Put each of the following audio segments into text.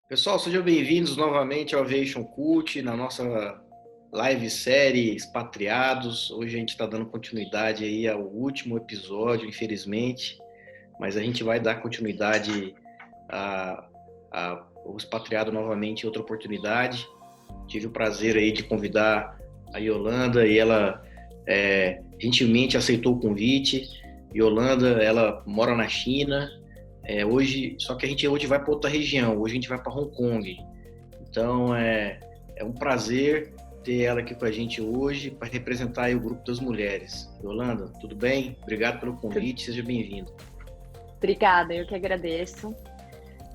Pessoal, sejam bem-vindos novamente ao Aviation Cult, na nossa live série Expatriados. Hoje a gente está dando continuidade aí ao último episódio, infelizmente, mas a gente vai dar continuidade ao expatriado novamente em outra oportunidade. Tive o prazer aí de convidar a Yolanda e ela gentilmente aceitou o convite. Yolanda, ela mora na China. Só que a gente hoje vai para outra região, hoje a gente vai para Hong Kong. Então é um prazer ter ela aqui com a gente hoje para representar aí o grupo das mulheres. Yolanda, tudo bem? Obrigado pelo convite, seja bem-vinda. Obrigada, eu que agradeço.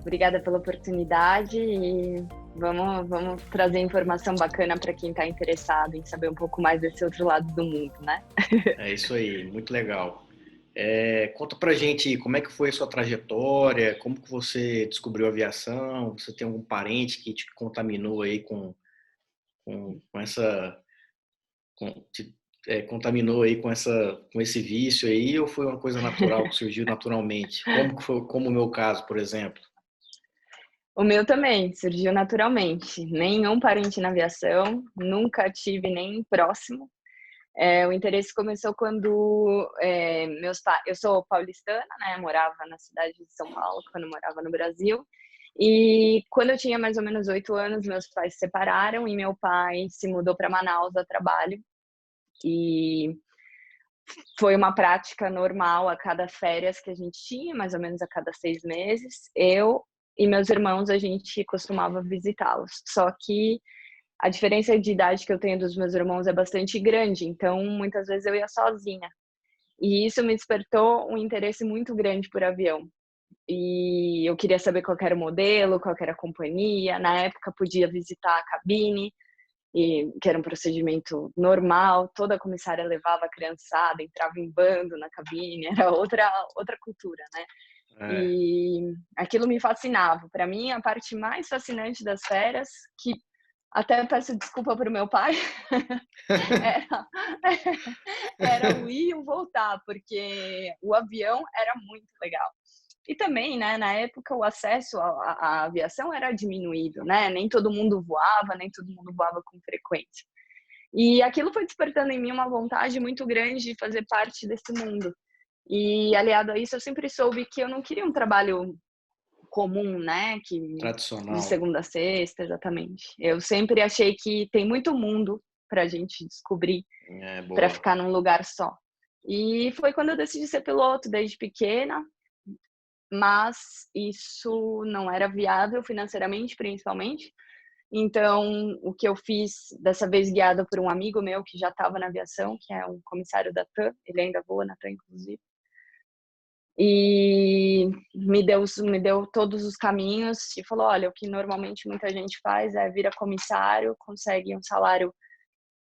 Obrigada pela oportunidade e vamos trazer informação bacana para quem está interessado em saber um pouco mais desse outro lado do mundo, né? É isso aí, muito legal. Conta pra gente como é que foi a sua trajetória, como que você descobriu a aviação, você tem algum parente que te contaminou aí contaminou aí com esse vício aí, ou foi uma coisa natural que surgiu naturalmente? Como que foi, como o meu caso, por exemplo? O meu também surgiu naturalmente. Nenhum parente na aviação, nunca tive nem próximo. O interesse começou quando meus pais... Eu sou paulistana, né? Morava na cidade de São Paulo quando morava no Brasil. E quando eu tinha mais ou menos 8 anos, meus pais se separaram e meu pai se mudou para Manaus a trabalho. E foi uma prática normal a cada férias que a gente tinha, mais ou menos a cada 6 meses. Eu e meus irmãos, a gente costumava visitá-los. Só que a diferença de idade que eu tenho dos meus irmãos é bastante grande, então muitas vezes eu ia sozinha. E isso me despertou um interesse muito grande por avião. E eu queria saber qual era o modelo, qual era a companhia. Na época podia visitar a cabine, que era um procedimento normal. Toda a comissária levava a criançada, entrava em bando na cabine, era outra cultura, né? É, E aquilo me fascinava. Para mim, a parte mais fascinante das férias, que até peço desculpa para o meu pai, era, era o ir e o voltar, porque o avião era muito legal. E também, né, na época, o acesso à aviação era diminuído, né? Nem todo mundo voava, nem todo mundo voava com frequência. E aquilo foi despertando em mim uma vontade muito grande de fazer parte desse mundo. E, aliado a isso, eu sempre soube que eu não queria um trabalho comum, né? De tradicional. segunda a sexta, exatamente. Eu sempre achei que tem muito mundo para a gente descobrir, para Boa. ficar num lugar só. E foi quando eu decidi ser piloto, desde pequena, mas isso não era viável financeiramente, principalmente. Então, o que eu fiz, dessa vez guiada por um amigo meu que já estava na aviação, que é um comissário da TAM, ele ainda voa na TAM, inclusive, e me deu todos os caminhos e falou: olha, o que normalmente muita gente faz é vira comissário, consegue um salário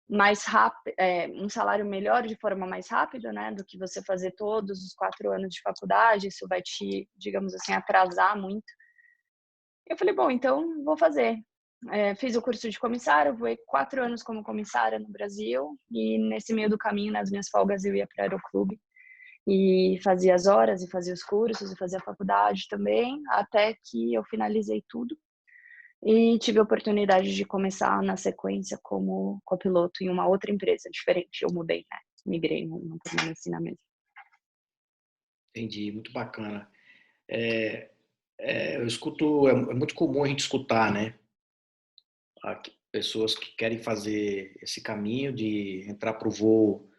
mais rápido, um salário melhor de forma mais rápida, né, do que você fazer todos os 4 anos de faculdade. Isso vai te, digamos assim, atrasar muito. Eu falei: bom, então vou fazer. Fiz o curso de comissário, voei 4 anos como comissária no Brasil, e nesse meio do caminho, nas minhas folgas, eu ia para o aeroclube e fazia as horas e fazia os cursos e fazia a faculdade também, até que eu finalizei tudo e tive a oportunidade de começar na sequência como copiloto em uma outra empresa diferente. Eu mudei, né? Migrei, não permaneci na mesma. Entendi, muito bacana. Eu escuto, é muito comum a gente escutar, né? Pessoas que querem fazer esse caminho de entrar para o voo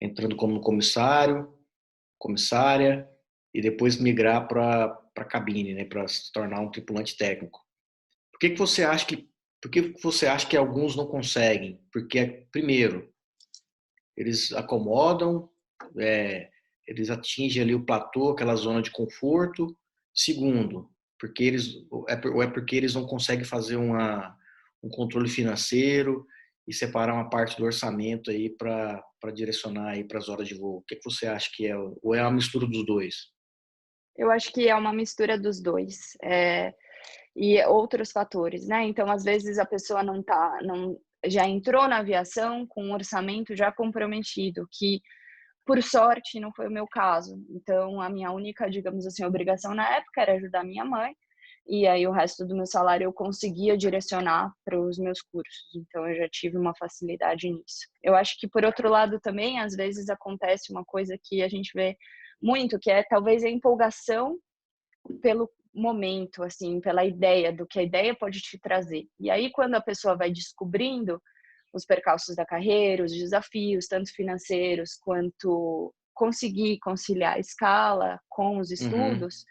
entrando como comissário, comissária, e depois migrar para a cabine, né? Para se tornar um tripulante técnico. Por que você acha que alguns não conseguem? Porque, primeiro, eles acomodam, é, eles atingem ali o platô, aquela zona de conforto. Segundo, ou é porque eles não conseguem fazer um controle financeiro e separar uma parte do orçamento aí para direcionar aí para as horas de voo. O que você acha que é? Ou é uma mistura dos dois? Eu acho que é uma mistura dos dois. E outros fatores, né? Então, às vezes a pessoa não já entrou na aviação com um orçamento já comprometido, que, por sorte, não foi o meu caso. Então, a minha única, digamos assim, obrigação na época era ajudar minha mãe, e aí o resto do meu salário eu conseguia direcionar para os meus cursos. Então, eu já tive uma facilidade nisso. Eu acho que, por outro lado, também, às vezes acontece uma coisa que a gente vê muito, que é talvez a empolgação pelo momento, assim, pela ideia, do que a ideia pode te trazer. E aí, quando a pessoa vai descobrindo os percalços da carreira, os desafios, tanto financeiros quanto conseguir conciliar a escala com os Uhum. estudos,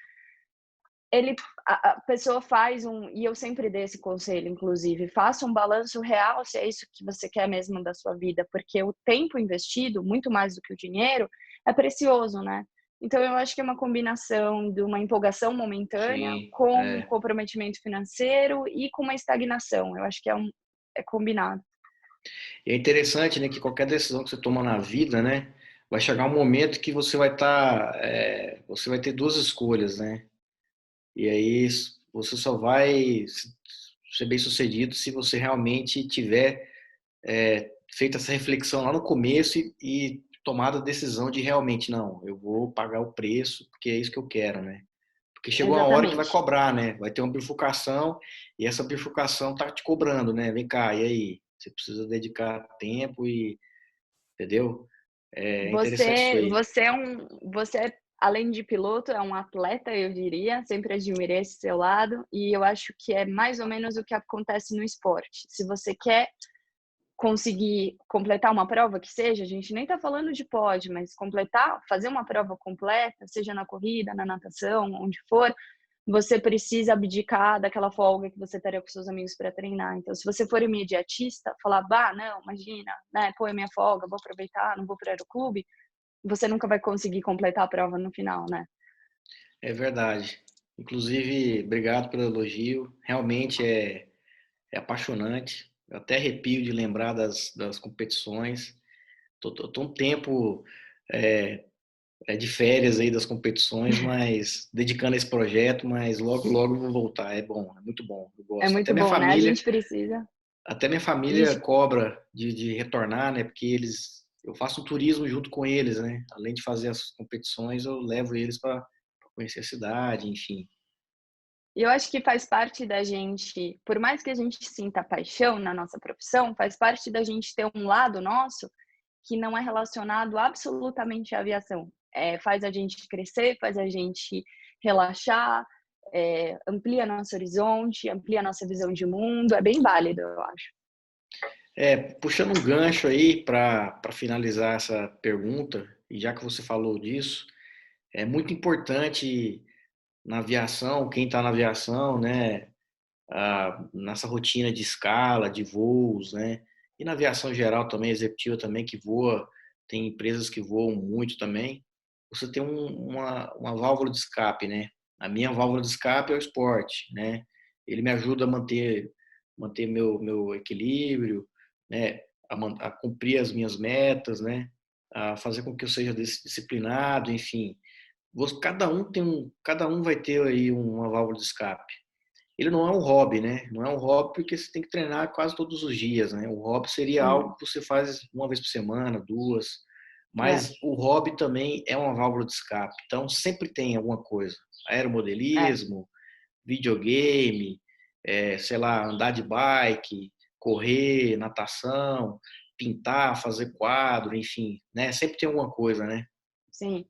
a pessoa faz e eu sempre dei esse conselho, inclusive, faça um balanço real se é isso que você quer mesmo da sua vida, porque o tempo investido, muito mais do que o dinheiro, é precioso, né? Então, eu acho que é uma combinação de uma empolgação momentânea Sim, com um é. comprometimento financeiro e com uma estagnação. Eu acho que é combinado. E é interessante, né, que qualquer decisão que você toma na vida, né, vai chegar um momento que você vai você vai ter duas escolhas, né? E aí você só vai ser bem-sucedido se você realmente tiver feito essa reflexão lá no começo e tomado a decisão de realmente, não, eu vou pagar o preço porque é isso que eu quero, né? Porque chegou uma hora que vai Exatamente. cobrar, né? Vai ter uma bifurcação e essa bifurcação tá te cobrando, né? Vem cá, e aí? Você precisa dedicar tempo e, entendeu? É interessante isso aí. Você é, além de piloto, é um atleta, eu diria, sempre admirei esse seu lado, e eu acho que é mais ou menos o que acontece no esporte. Se você quer conseguir completar uma prova que seja, a gente nem está falando de pódio, mas completar, fazer uma prova completa, seja na corrida, na natação, onde for, você precisa abdicar daquela folga que você teria com seus amigos para treinar. Então, se você for imediatista, falar, bah, não, imagina, né, pô, é minha folga, vou aproveitar, não vou para o aeroclube, você nunca vai conseguir completar a prova no final, né? É verdade. Inclusive, obrigado pelo elogio. Realmente é apaixonante. Eu até arrepio de lembrar das competições. Tô um tempo é, de férias aí das competições, mas dedicando a esse projeto, mas logo, logo eu vou voltar. É bom, é muito bom. Eu É gosto. muito bom, né? A gente precisa. Até minha A família gente, cobra de retornar, né? Porque eu faço um turismo junto com eles, né? Além de fazer as competições, eu levo eles para conhecer a cidade, enfim. e eu acho que faz parte da gente, por mais que a gente sinta paixão na nossa profissão, faz parte da gente ter um lado nosso que não é relacionado absolutamente à aviação. Faz a gente crescer, faz a gente relaxar, amplia nosso horizonte, amplia nossa visão de mundo. É bem válido, eu acho. Puxando um gancho aí para finalizar essa pergunta, e já que você falou disso, é muito importante na aviação, quem está na aviação, né, nessa rotina de escala, de voos, né, e na aviação geral também, executiva também, que voa, tem empresas que voam muito também, você tem uma válvula de escape, né? A minha válvula de escape é o esporte, né? Ele me ajuda a manter meu equilíbrio, né? A cumprir as minhas metas, né? A fazer com que eu seja disciplinado, enfim. Cada um vai ter aí uma válvula de escape. Ele não é um hobby, né? Não é um hobby porque você tem que treinar quase todos os dias, né? O hobby seria algo Sim, que você faz uma vez por semana, duas, é, mas o hobby também é uma válvula de escape. Então sempre tem alguma coisa. é. Aeromodelismo, videogame, sei lá, andar de bike, correr, natação, pintar, fazer quadro, enfim, né? Sempre tem alguma coisa, né? Sim.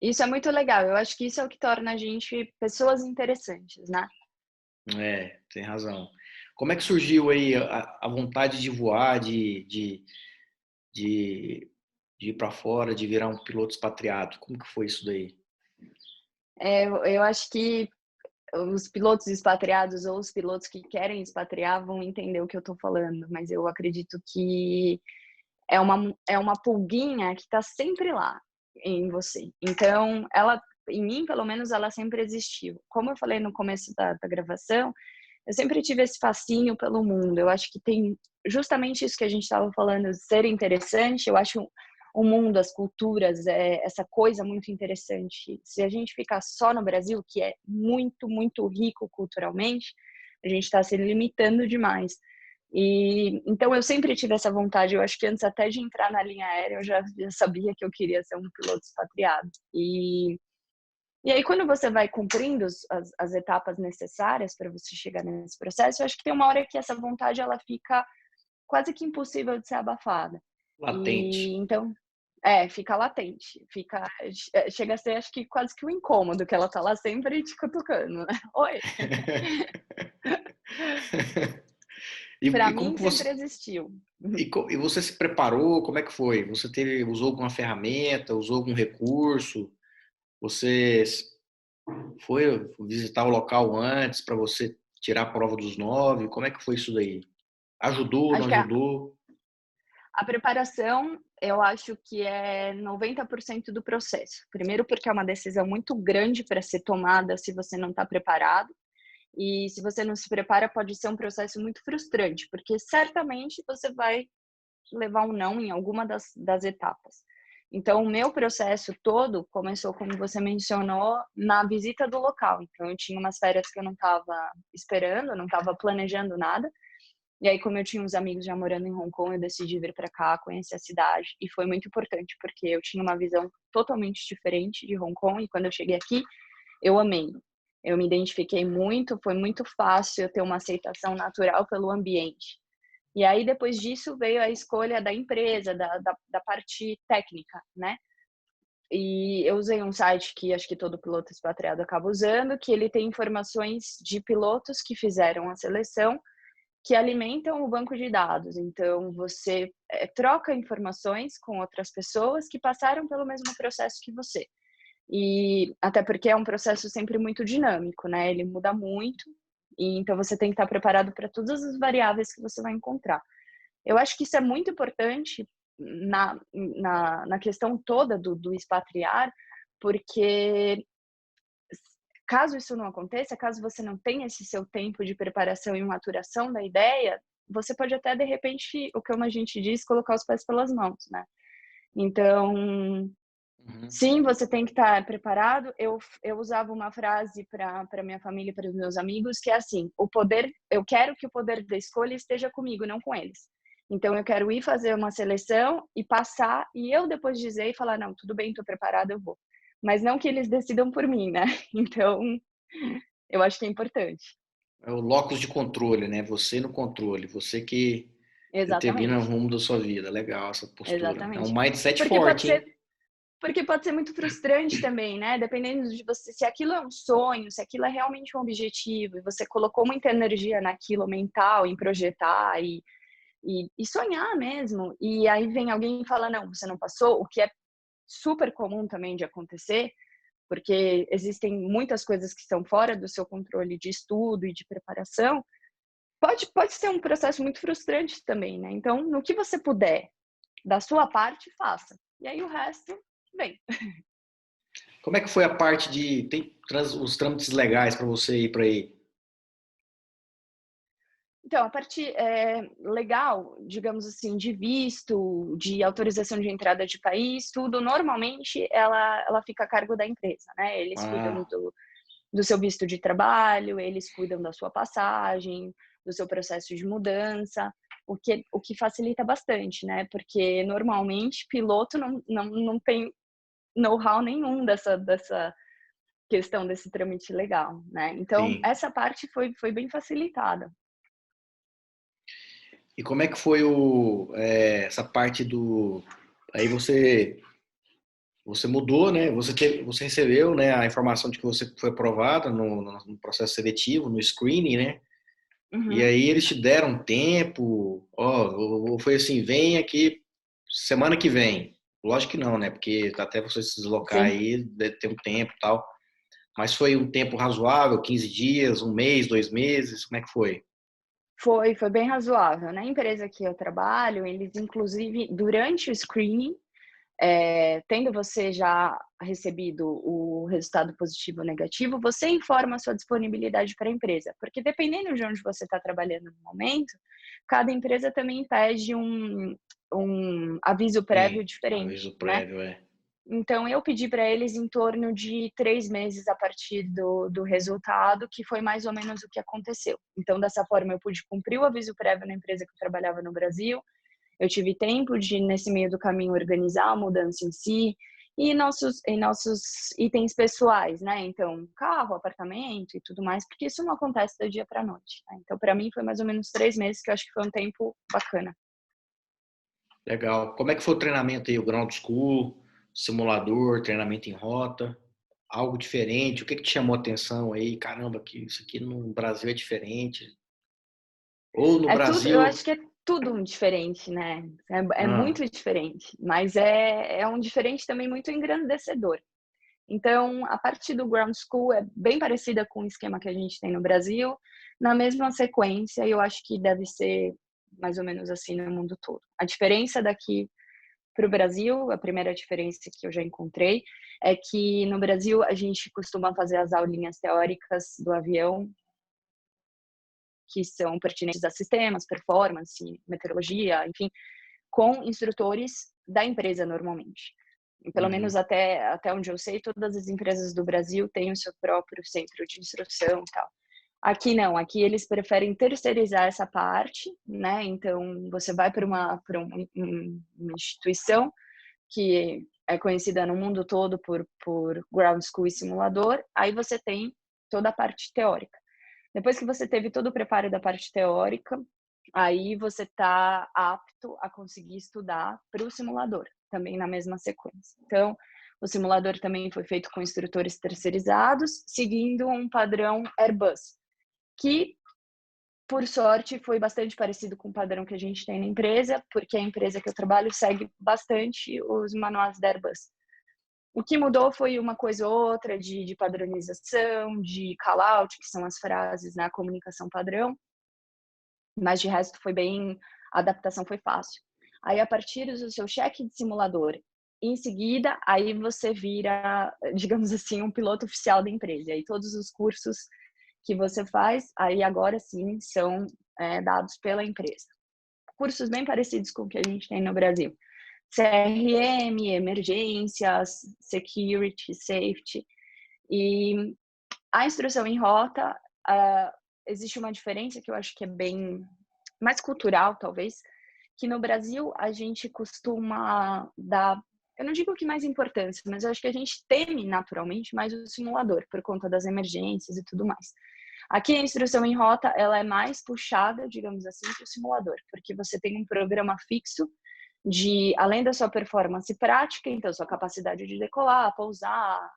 Isso é muito legal. Eu acho que isso é o que torna a gente pessoas interessantes, né? Tem razão. Como é que surgiu aí a vontade de voar, de, de ir para fora, de virar um piloto expatriado? Como que foi isso daí? Eu acho que os pilotos expatriados ou os pilotos que querem expatriar vão entender o que eu estou falando, mas eu acredito que é uma pulguinha que está sempre lá em você. Então, em mim, pelo menos, ela sempre existiu. Como eu falei no começo da gravação, eu sempre tive esse fascínio pelo mundo. Eu acho que tem justamente isso que a gente estava falando, de ser interessante. Eu acho o mundo, as culturas, essa coisa muito interessante. Se a gente ficar só no Brasil, que é muito, muito rico culturalmente, a gente está se limitando demais. E então eu sempre tive essa vontade. Eu acho que antes até de entrar na linha aérea, eu já sabia que eu queria ser um piloto expatriado. E aí, quando você vai cumprindo as etapas necessárias para você chegar nesse processo, eu acho que tem uma hora que essa vontade ela fica quase que impossível de ser abafada. Latente. E então, fica latente, chega a ser, acho que quase que um incômodo, que ela tá lá sempre te cutucando, né? Oi. Para E como mim que sempre você existiu. e você se preparou? Como é que foi? Você usou alguma ferramenta? Usou algum recurso? Você foi visitar o local antes para você tirar a prova dos 9? Como é que foi isso daí? Ajudou, não Acho que ajudou? a preparação, eu acho que é 90% do processo. Primeiro, porque é uma decisão muito grande para ser tomada se você não está preparado. E se você não se prepara, pode ser um processo muito frustrante, porque certamente você vai levar um não em alguma das etapas. Então, o meu processo todo começou, como você mencionou, na visita do local. Então, eu tinha umas férias que eu não estava esperando, não estava planejando nada. E aí, como eu tinha uns amigos já morando em Hong Kong, eu decidi vir para cá, conhecer a cidade. E foi muito importante, porque eu tinha uma visão totalmente diferente de Hong Kong. E quando eu cheguei aqui, eu amei. Eu me identifiquei muito, foi muito fácil eu ter uma aceitação natural pelo ambiente. E aí, depois disso, veio a escolha da empresa, da parte técnica, né? E eu usei um site que acho que todo piloto expatriado acaba usando, que ele tem informações de pilotos que fizeram a seleção, que alimentam o banco de dados. Então, você troca informações com outras pessoas que passaram pelo mesmo processo que você. E até porque é um processo sempre muito dinâmico, né? Ele muda muito, e então você tem que estar preparado para todas as variáveis que você vai encontrar. Eu acho que isso é muito importante na questão toda do expatriar, porque caso isso não aconteça, caso você não tenha esse seu tempo de preparação e maturação da ideia, você pode até, de repente, o que a gente diz, colocar os pés pelas mãos, né? Então, Uhum. sim, você tem que estar preparado. Eu usava uma frase para minha família, para os meus amigos, que é assim: eu quero que o poder da escolha esteja comigo, não com eles. Então, eu quero ir fazer uma seleção e passar, e eu depois dizer e falar: não, tudo bem, estou preparada, eu vou. Mas não que eles decidam por mim, né? Então, eu acho que é importante. É o locus de controle, né? Você no controle, você que determina o Exatamente, rumo da sua vida. Legal essa postura. É um exatamente. mindset Porque pode forte, ser hein? Porque pode ser muito frustrante também, né? Dependendo de você, se aquilo é um sonho, se aquilo é realmente um objetivo, e você colocou muita energia naquilo mental, em projetar e sonhar mesmo, e aí vem alguém e fala, não, você não passou, o que é super comum também de acontecer, porque existem muitas coisas que estão fora do seu controle de estudo e de preparação, pode ser um processo muito frustrante também, né? Então, no que você puder, da sua parte, faça. E aí o resto, vem. Como é que foi a parte de os trâmites legais para você ir para aí? Então, a parte legal, digamos assim, de visto, de autorização de entrada de país, tudo, normalmente ela fica a cargo da empresa, né? Eles cuidam Ah, do seu visto de trabalho, eles cuidam da sua passagem, do seu processo de mudança, o que facilita bastante, né? Porque normalmente piloto não tem know-how nenhum dessa questão desse trâmite legal, né? Então, sim. essa parte foi bem facilitada. E como é que foi essa parte do. Aí você mudou, né? Você recebeu, né, a informação de que você foi aprovada no processo seletivo, no screening, né? E Uhum, aí eles te deram tempo, ó, ou foi assim, vem aqui semana que vem. Lógico que não, né? Porque até você se deslocar sim. aí, deve ter um tempo e tal. Mas foi um tempo razoável, 15 dias, um mês, 2 meses, como é que foi? Foi bem razoável. Na empresa que eu trabalho, eles inclusive, durante o screening, tendo você já recebido o resultado positivo ou negativo, você informa a sua disponibilidade para a empresa, porque dependendo de onde você está trabalhando no momento, cada empresa também pede um aviso prévio Sim, diferente, aviso né? prévio, é. Então, eu pedi para eles em torno de 3 meses a partir do resultado, que foi mais ou menos o que aconteceu. Então, dessa forma, eu pude cumprir o aviso prévio na empresa que eu trabalhava no Brasil, eu tive tempo de, nesse meio do caminho, organizar a mudança em si, e nossos itens pessoais, né? Então, carro, apartamento e tudo mais, porque isso não acontece do dia para a noite, né? Então, para mim, foi mais ou menos 3 meses, que eu acho que foi um tempo bacana. Legal. Como é que foi o treinamento aí, o ground school, simulador, treinamento em rota? Algo diferente? O que que te chamou a atenção aí? Caramba, que isso aqui no Brasil é diferente. Ou no É tudo, eu Brasil. acho que é tudo um diferente, né? É Ah, muito diferente, mas é um diferente também muito engrandecedor. Então, a parte do Ground School é bem parecida com o esquema que a gente tem no Brasil, na mesma sequência, e eu acho que deve ser mais ou menos assim no mundo todo. A diferença daqui para o Brasil, a primeira diferença que eu já encontrei, é que no Brasil a gente costuma fazer as aulinhas teóricas do avião, que são pertinentes a sistemas, performance, meteorologia, enfim, com instrutores da empresa normalmente. Pelo menos uhum. até onde eu sei, todas as empresas do Brasil têm o seu próprio centro de instrução e tal. Aqui não, aqui eles preferem terceirizar essa parte, né? Então, você vai para uma instituição que é conhecida no mundo todo por Ground School e simulador, aí você tem toda a parte teórica. Depois que você teve todo o preparo da parte teórica, aí você está apto a conseguir estudar para o simulador, também na mesma sequência. Então, o simulador também foi feito com instrutores terceirizados, seguindo um padrão Airbus, que, por sorte, foi bastante parecido com o padrão que a gente tem na empresa, porque a empresa que eu trabalho segue bastante os manuais da Airbus. O que mudou foi uma coisa ou outra de padronização, de call-out, que são as frases na comunicação padrão, mas de resto foi bem, a adaptação foi fácil. Aí, a partir do seu cheque de simulador, em seguida, aí você vira, digamos assim, um piloto oficial da empresa. E aí todos os cursos que você faz, aí agora sim, são dados pela empresa. Cursos bem parecidos com o que a gente tem no Brasil. CRM, emergências, security, safety. E a instrução em rota, existe uma diferença que eu acho que é bem mais cultural, talvez, que no Brasil a gente costuma dar, eu não digo que mais importância, mas eu acho que a gente teme naturalmente mais o simulador, por conta das emergências e tudo mais. Aqui a instrução em rota, ela é mais puxada, digamos assim, que o simulador, porque você tem um programa fixo de, além da sua performance prática, então sua capacidade de decolar, pousar,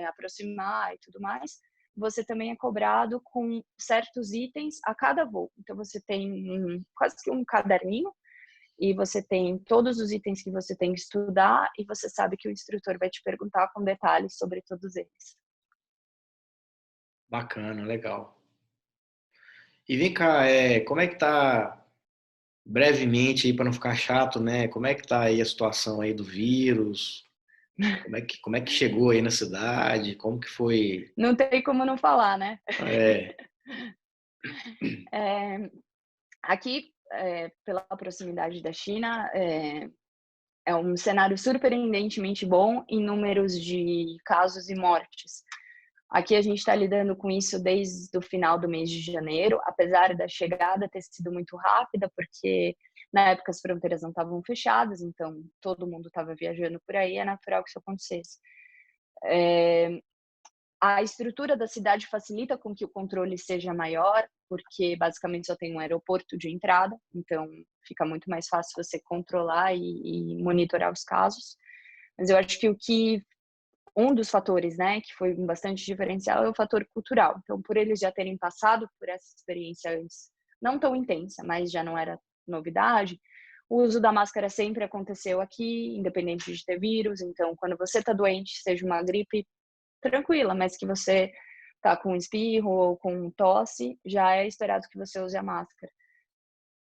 aproximar e tudo mais, você também é cobrado com certos itens a cada voo. Então você tem quase que um caderninho e você tem todos os itens que você tem que estudar e você sabe que o instrutor vai te perguntar com detalhes sobre todos eles. Bacana, legal. E vem cá, como é que tá, brevemente aí para não ficar chato, né? Como é que tá aí a situação aí do vírus? Como é que chegou aí na cidade? Como que foi? Não tem como não falar, né? É, É, aqui, pela proximidade da China, é um cenário surpreendentemente bom em números de casos e mortes. Aqui a gente está lidando com isso desde o final do mês de janeiro, apesar da chegada ter sido muito rápida, porque na época as fronteiras não estavam fechadas, então todo mundo estava viajando por aí, é natural que isso acontecesse. A estrutura da cidade facilita com que o controle seja maior, porque basicamente só tem um aeroporto de entrada, então fica muito mais fácil você controlar e monitorar os casos. Mas eu acho que um dos fatores, né, que foi bastante diferencial é o fator cultural. Então, por eles já terem passado por essa experiência antes, não tão intensa, mas já não era novidade, o uso da máscara sempre aconteceu aqui, independente de ter vírus. Então, quando você está doente, seja uma gripe tranquila, mas que você tá com espirro ou com tosse, já é esperado que você use a máscara.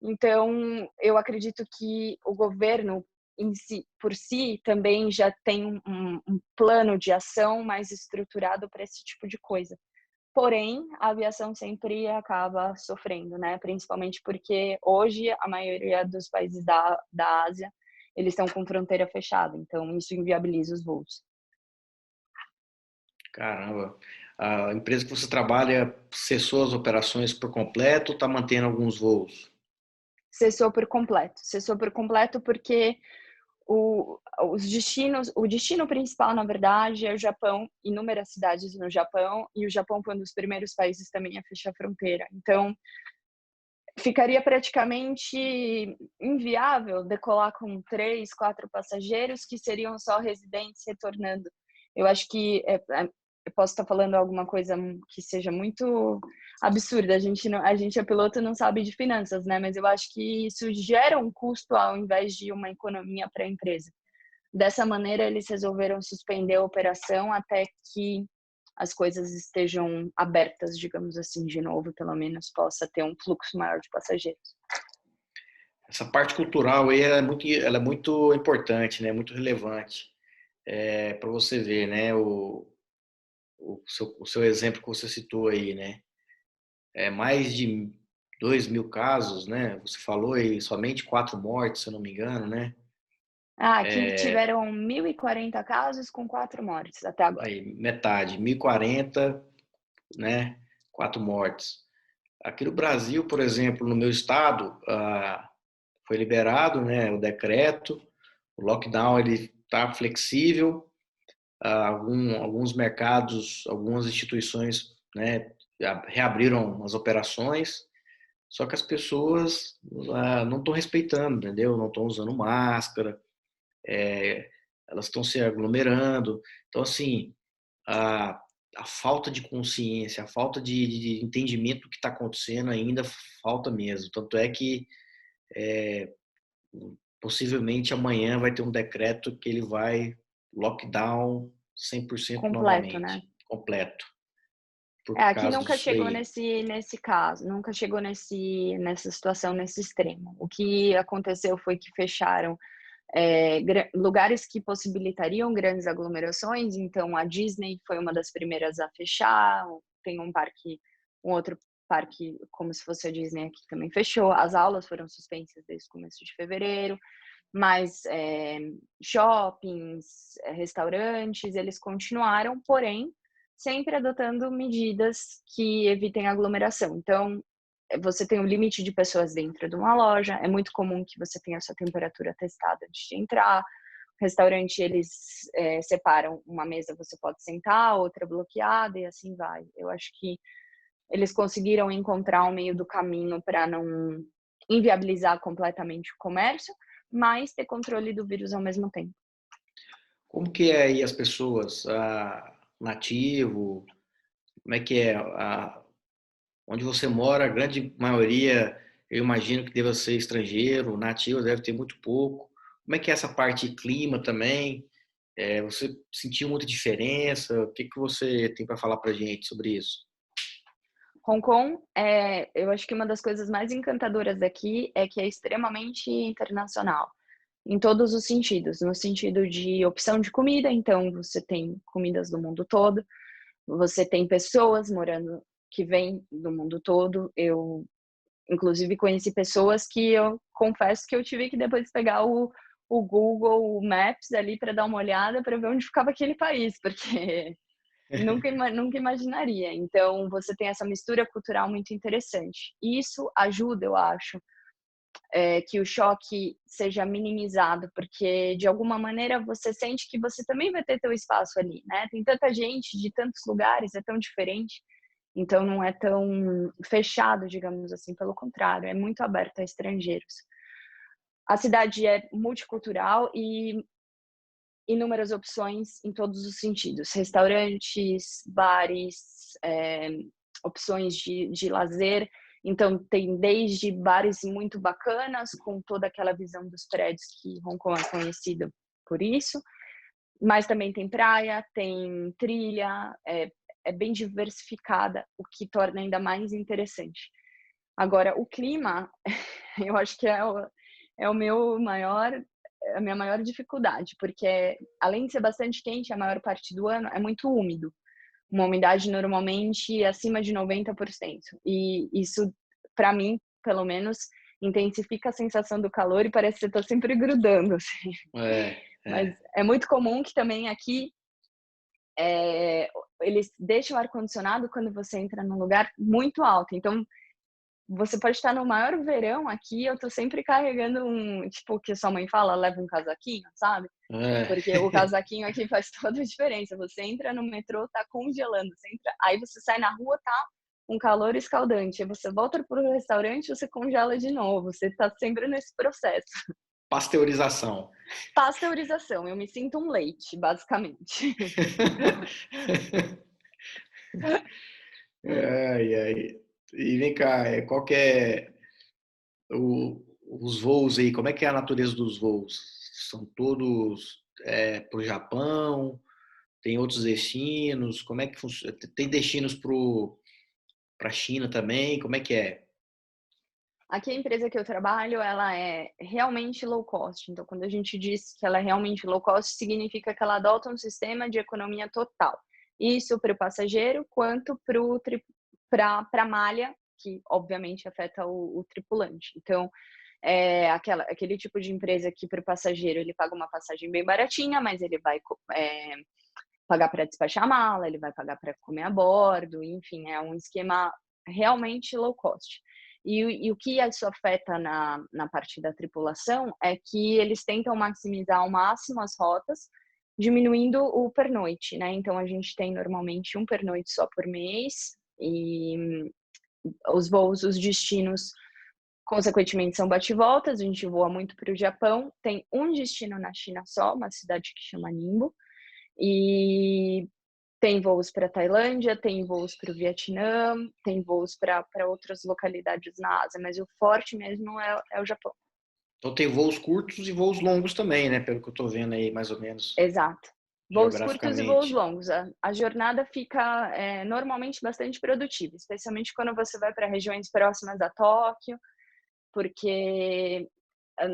Então, eu acredito que o governo em si, por si, também já tem um plano de ação mais estruturado para esse tipo de coisa. Porém, a aviação sempre acaba sofrendo, né? Principalmente porque hoje a maioria dos países da Ásia, eles estão com fronteira fechada, então isso inviabiliza os voos. Caramba. A empresa que você trabalha cessou as operações por completo ou está mantendo alguns voos? Cessou por completo porque o destino principal, na verdade, é o Japão, inúmeras cidades no Japão, e o Japão foi um dos primeiros países também a fechar a fronteira. Então, ficaria praticamente inviável decolar com 3, 4 passageiros que seriam só residentes retornando. Eu acho que eu posso estar falando alguma coisa que seja muito absurda. A gente é piloto, não sabe de finanças, né? Mas eu acho que isso gera um custo ao invés de uma economia para a empresa. Dessa maneira, eles resolveram suspender a operação até que as coisas estejam abertas, digamos assim, de novo, pelo menos possa ter um fluxo maior de passageiros. Essa parte cultural aí ela é muito importante, né? Muito relevante. Para você ver, né? O seu exemplo que você citou aí, né? Mais de 2.000 casos, né? Você falou aí somente 4 mortes, se eu não me engano, né? Aqui tiveram 1.040 casos com 4 mortes até agora. Aí, metade, 1.040, né? 4 mortes. Aqui no Brasil, por exemplo, no meu estado, foi liberado, né, o decreto, o lockdown ele está flexível, alguns mercados, algumas instituições, né, reabriram as operações, só que as pessoas não estão respeitando, entendeu? Não estão usando máscara, elas estão se aglomerando. Então, assim, a, a falta de consciência, a falta de entendimento do que está acontecendo ainda falta mesmo. Tanto é que possivelmente amanhã vai ter um decreto que ele vai lockdown 100% Completo, né? novamente, completo, por Aqui causa nunca disso chegou aí. nesse caso, nunca chegou nessa situação, nesse extremo. O que aconteceu foi que fecharam lugares que possibilitariam grandes aglomerações, então a Disney foi uma das primeiras a fechar, tem um outro parque como se fosse a Disney aqui também fechou, as aulas foram suspensas desde o começo de fevereiro, mas shoppings, restaurantes, eles continuaram, porém, sempre adotando medidas que evitem aglomeração. Então, você tem um limite de pessoas dentro de uma loja, é muito comum que você tenha a sua temperatura testada antes de entrar. O restaurante, eles separam uma mesa, você pode sentar, outra bloqueada e assim vai. Eu acho que eles conseguiram encontrar um meio do caminho para não inviabilizar completamente o comércio, mas ter controle do vírus ao mesmo tempo. Como que é aí as pessoas, nativo, como é que é? Onde você mora, a grande maioria, eu imagino que deva ser estrangeiro, nativo deve ter muito pouco. Como é que é essa parte de clima também? Você sentiu muita diferença? O que que você tem para falar para gente sobre isso? Hong Kong, eu acho que uma das coisas mais encantadoras daqui é que é extremamente internacional, em todos os sentidos. No sentido de opção de comida, então você tem comidas do mundo todo, você tem pessoas morando que vêm do mundo todo. Eu, inclusive, conheci pessoas que eu confesso que eu tive que depois pegar o Google Maps ali para dar uma olhada para ver onde ficava aquele país, porque nunca imaginaria. Então, você tem essa mistura cultural muito interessante. Isso ajuda, eu acho, que o choque seja minimizado, porque de alguma maneira você sente que você também vai ter teu espaço ali, né? Tem tanta gente de tantos lugares, é tão diferente, então não é tão fechado, digamos assim, pelo contrário, é muito aberto a estrangeiros. A cidade é multicultural e inúmeras opções em todos os sentidos, restaurantes, bares, opções de lazer. Então, tem desde bares muito bacanas, com toda aquela visão dos prédios que Hong Kong é conhecido por isso, mas também tem praia, tem trilha, é bem diversificada, o que torna ainda mais interessante. Agora, o clima, eu acho que é o meu maior, a minha maior dificuldade, porque além de ser bastante quente, a maior parte do ano é muito úmido. Uma umidade normalmente acima de 90%. E isso, para mim, pelo menos, intensifica a sensação do calor e parece que você tá sempre grudando, assim. É, Mas é. é muito comum que também aqui, eles deixam o ar-condicionado quando você entra num lugar muito alto, então você pode estar no maior verão aqui, eu tô sempre carregando tipo, o que sua mãe fala: "Leva um casaquinho", sabe. É. Porque o casaquinho aqui faz toda a diferença. Você entra no metrô, tá congelando, aí você sai na rua, tá um calor escaldante, aí você volta para o restaurante, você congela de novo, você tá sempre nesse processo. Pasteurização. Pasteurização, eu me sinto um leite, basicamente. Ai, ai. E vem cá, qual que é os voos aí? Como é que é a natureza dos voos? São todos para o Japão? Tem outros destinos? Como é que funciona? Tem destinos para a China também? Como é que é? Aqui a empresa que eu trabalho, ela é realmente low cost, então quando a gente diz que ela é realmente low cost, significa que ela adota um sistema de economia total. Isso para o passageiro, quanto para a malha, que obviamente afeta o tripulante. Então, aquele tipo de empresa que para o passageiro ele paga uma passagem bem baratinha, mas ele vai pagar para despachar a mala, ele vai pagar para comer a bordo, enfim, é um esquema realmente low cost. E o que isso afeta na parte da tripulação é que eles tentam maximizar ao máximo as rotas, diminuindo o pernoite, né? Então a gente tem normalmente um pernoite só por mês e os voos, os destinos, consequentemente, são bate-voltas. A gente voa muito para o Japão, tem um destino na China só, uma cidade que chama Ningbo, e tem voos para Tailândia, tem voos para o Vietnã, tem voos para outras localidades na Ásia, mas o forte mesmo é o Japão. Então tem voos curtos e voos longos também, né? Pelo que eu estou vendo aí, mais ou menos, Exato. Voos curtos e voos geograficamente. longos. A jornada fica normalmente bastante produtiva, especialmente quando você vai para regiões próximas a Tóquio, porque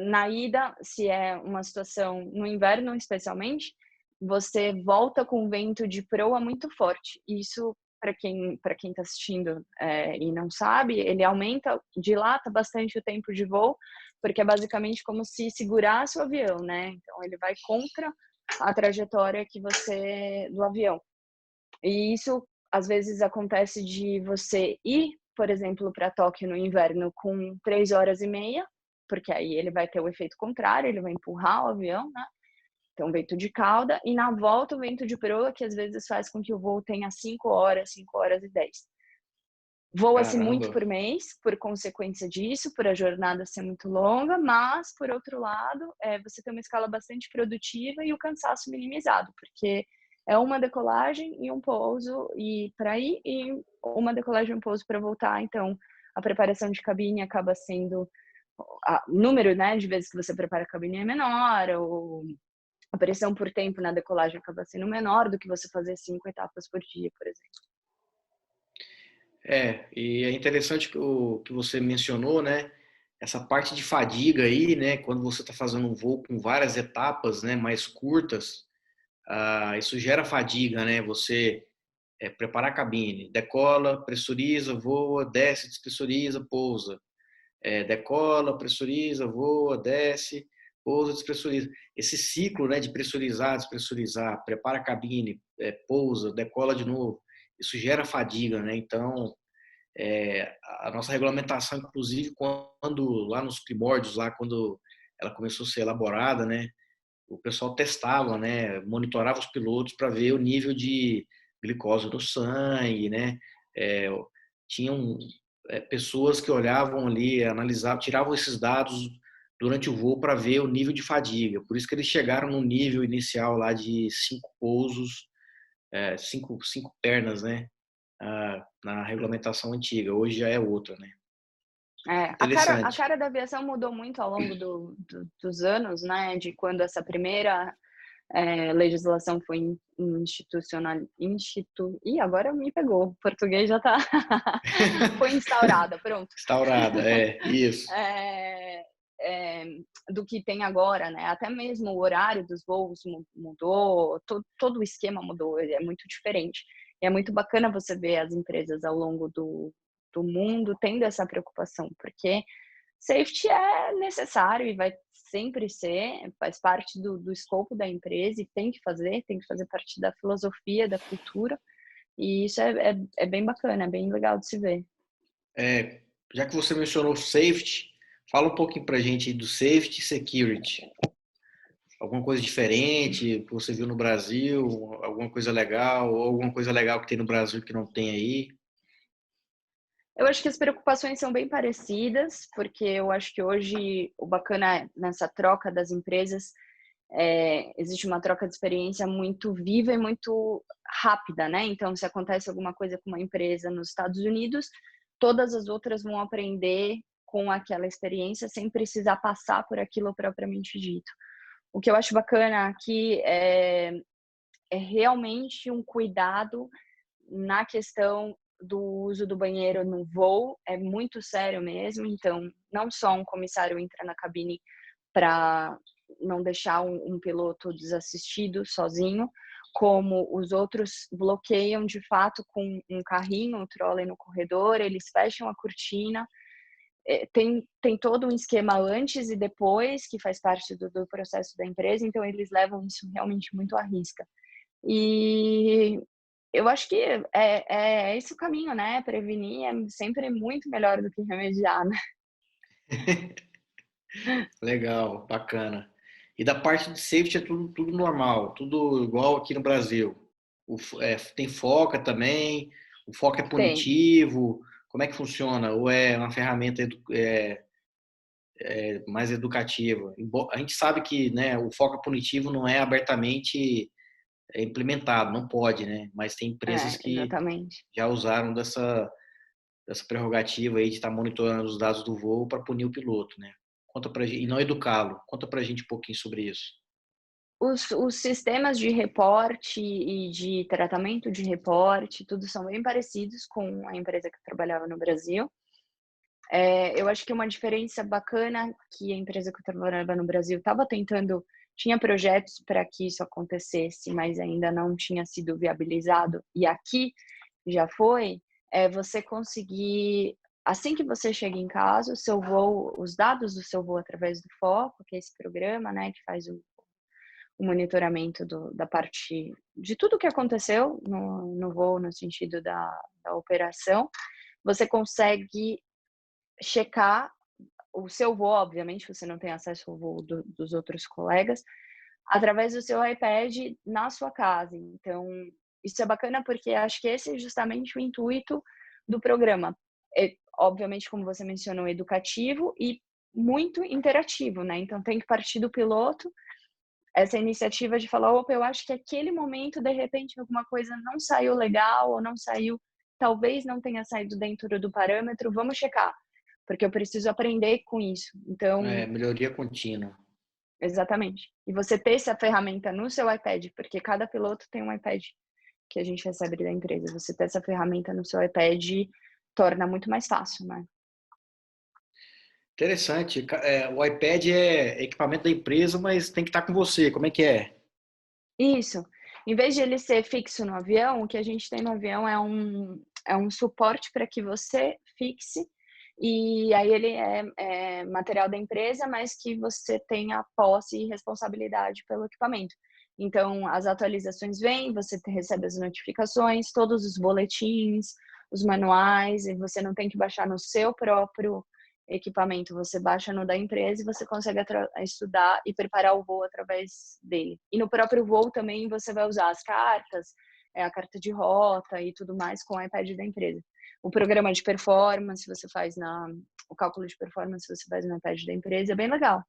na ida, se é uma situação no inverno especialmente, você volta com vento de proa muito forte. Isso, para quem está assistindo e não sabe, ele aumenta, dilata bastante o tempo de voo, porque é basicamente como se segurasse o avião, né? Então ele vai contra a trajetória do avião. E isso às vezes acontece de você ir, por exemplo, para Tóquio no inverno com 3 horas e meia, porque aí ele vai ter o efeito contrário, ele vai empurrar o avião, né? Então, vento de cauda, e na volta o vento de proa, que às vezes faz com que o voo tenha 5 horas, 5 horas e 10. Voa-se muito Caramba. por mês, por consequência disso, por a jornada ser muito longa, mas, por outro lado, você tem uma escala bastante produtiva e o cansaço minimizado, porque é uma decolagem e um pouso e para ir, e uma decolagem e um pouso para voltar. Então, a preparação de cabine acaba sendo o número, né, de vezes que você prepara a cabine é menor, ou a pressão por tempo na decolagem acaba sendo menor do que você fazer 5 etapas por dia, por exemplo. E é interessante o que você mencionou, né? Essa parte de fadiga aí, né? Quando você está fazendo um voo com várias etapas, né? Mais curtas, isso gera fadiga, né? Você preparar a cabine, decola, pressuriza, voa, desce, despressuriza, pousa. Decola, pressuriza, voa, desce, pousa, despressuriza. Esse ciclo, né? De pressurizar, despressurizar, prepara a cabine, pousa, decola de novo. Isso gera fadiga, né? Então a nossa regulamentação, inclusive, quando lá nos primórdios, lá quando ela começou a ser elaborada, né, o pessoal testava, né, monitorava os pilotos para ver o nível de glicose no sangue, né, é, tinham pessoas que olhavam ali, analisavam, tiravam esses dados durante o voo para ver o nível de fadiga. Por isso que eles chegaram no nível inicial lá de 5 pousos, cinco pernas, né, na regulamentação antiga. Hoje já é outra, né? A Interessante. cara da aviação mudou muito ao longo dos anos, né? De quando essa primeira legislação foi institucional, Ih, agora me pegou, o português já tá foi instaurada, pronto. Instaurada, isso. É, é, do que tem agora, né? Até mesmo o horário dos voos mudou, todo o esquema mudou, é muito diferente. E é muito bacana você ver as empresas ao longo do mundo tendo essa preocupação, porque Safety é necessário e vai sempre ser, faz parte do escopo da empresa e tem que fazer parte da filosofia, da cultura, e isso é bem bacana, é bem legal de se ver. Já que você mencionou safety, fala um pouquinho pra gente aí do safety e security. Alguma coisa diferente que você viu no Brasil, alguma coisa legal, ou alguma coisa legal que tem no Brasil que não tem aí? Eu acho que as preocupações são bem parecidas, porque eu acho que hoje o bacana nessa troca das empresas existe uma troca de experiência muito viva e muito rápida, né? Então, se acontece alguma coisa com uma empresa nos Estados Unidos, todas as outras vão aprender com aquela experiência sem precisar passar por aquilo propriamente dito. O que eu acho bacana aqui é realmente um cuidado na questão do uso do banheiro no voo, é muito sério mesmo. Então, não só um comissário entra na cabine para não deixar um piloto desassistido sozinho, como os outros bloqueiam de fato com um carrinho, um trolley no corredor, eles fecham a cortina. Tem todo um esquema antes e depois, que faz parte do processo da empresa, então eles levam isso realmente muito à risca. E eu acho que é esse o caminho, né? Prevenir é sempre muito melhor do que remediar, né? Legal, bacana. E da parte de safety é tudo normal, tudo igual aqui no Brasil. Tem foca também, o foca é Tem. punitivo, como é que funciona? Ou é uma ferramenta mais educativa? A gente sabe que, né, o foca punitivo não é abertamente implementado, não pode, né? Mas tem empresas que Exatamente. já usaram dessa prerrogativa aí de estar monitorando os dados do voo para punir o piloto, né? Conta pra gente, e não educá-lo. Conta pra gente um pouquinho sobre isso. Os sistemas de reporte e de tratamento de reporte, tudo são bem parecidos com a empresa que eu trabalhava no Brasil. Eu acho que uma diferença bacana que a empresa que eu trabalhava no Brasil estava tentando, tinha projetos para que isso acontecesse, mas ainda não tinha sido viabilizado, e aqui já foi, é você conseguir, assim que você chega em casa, o seu voo, os dados do seu voo através do Foco, que é esse programa, né, que faz o monitoramento da parte de tudo que aconteceu no voo, no sentido da operação, você consegue checar o seu voo, obviamente, você não tem acesso ao voo dos outros colegas, através do seu iPad na sua casa. Então, isso é bacana porque acho que esse é justamente o intuito do programa. Obviamente, como você mencionou, educativo e muito interativo, né? Então, tem que partir do piloto essa iniciativa de falar, opa, eu acho que aquele momento, de repente, alguma coisa não saiu legal ou não saiu, talvez não tenha saído dentro do parâmetro, vamos checar, porque eu preciso aprender com isso. Então, Melhoria contínua. exatamente. E você ter essa ferramenta no seu iPad, porque cada piloto tem um iPad que a gente recebe da empresa. Você ter essa ferramenta no seu iPad torna muito mais fácil, né? Interessante. O iPad é equipamento da empresa, mas tem que estar com você. Como é que é? Isso. Em vez de ele ser fixo no avião, o que a gente tem no avião é um suporte para que você fixe, e aí ele é material da empresa, mas que você tenha posse e responsabilidade pelo equipamento. Então, as atualizações vêm, você recebe as notificações, todos os boletins, os manuais, e você não tem que baixar no seu próprio equipamento, você baixa no da empresa e você consegue estudar e preparar o voo através dele. E no próprio voo também você vai usar as cartas, a carta de rota e tudo mais com o iPad da empresa. O programa de performance você faz o cálculo de performance você faz no iPad da empresa, é bem legal.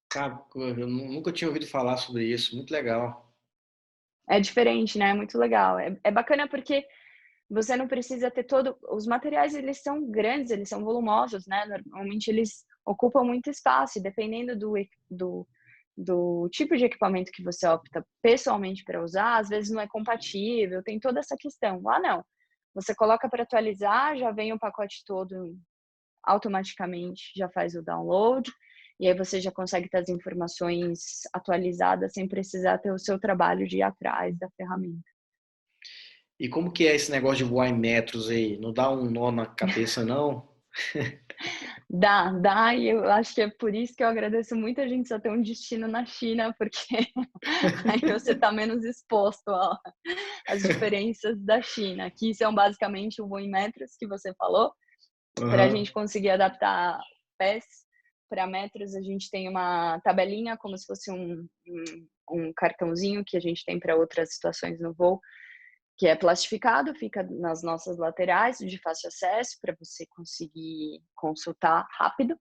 Cara, eu nunca tinha ouvido falar sobre isso. Muito legal. É diferente, né? É muito legal. É bacana porque você não precisa ter os materiais, eles são grandes, eles são volumosos, né? Normalmente eles ocupam muito espaço, e dependendo do tipo de equipamento que você opta pessoalmente para usar, às vezes não é compatível, tem toda essa questão. Lá não. Você coloca para atualizar, já vem o pacote todo automaticamente, já faz o download, e aí você já consegue ter as informações atualizadas sem precisar ter o seu trabalho de ir atrás da ferramenta. E como que é esse negócio de voar em metros aí? Não dá um nó na cabeça, não? Dá, e eu acho que é por isso que eu agradeço muito a gente só ter um destino na China, porque aí você está menos exposto às diferenças da China, que são basicamente o voo em metros que você falou. Para a Aham. gente conseguir adaptar pés para metros, a gente tem uma tabelinha, como se fosse um cartãozinho que a gente tem para outras situações no voo, que é plastificado, fica nas nossas laterais, de fácil acesso, para você conseguir consultar rápido.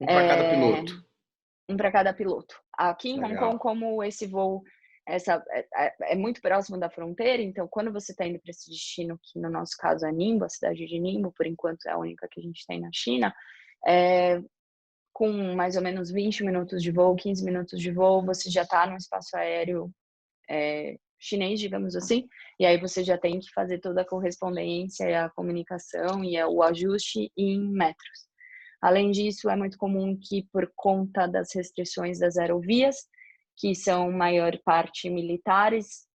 Um para cada É, piloto. um para cada piloto. Aqui em Hong Kong, Legal. como esse voo é muito próximo da fronteira, então quando você está indo para esse destino, que no nosso caso é Ningbo, a cidade de Ningbo, por enquanto é a única que a gente tem na China, é, com mais ou menos 20 minutos de voo, 15 minutos de voo, você já está no espaço aéreo chinês, digamos assim, e aí você já tem que fazer toda a correspondência, a comunicação e o ajuste em metros. Além disso, é muito comum que, por conta das restrições das aerovias, que são maior parte militares,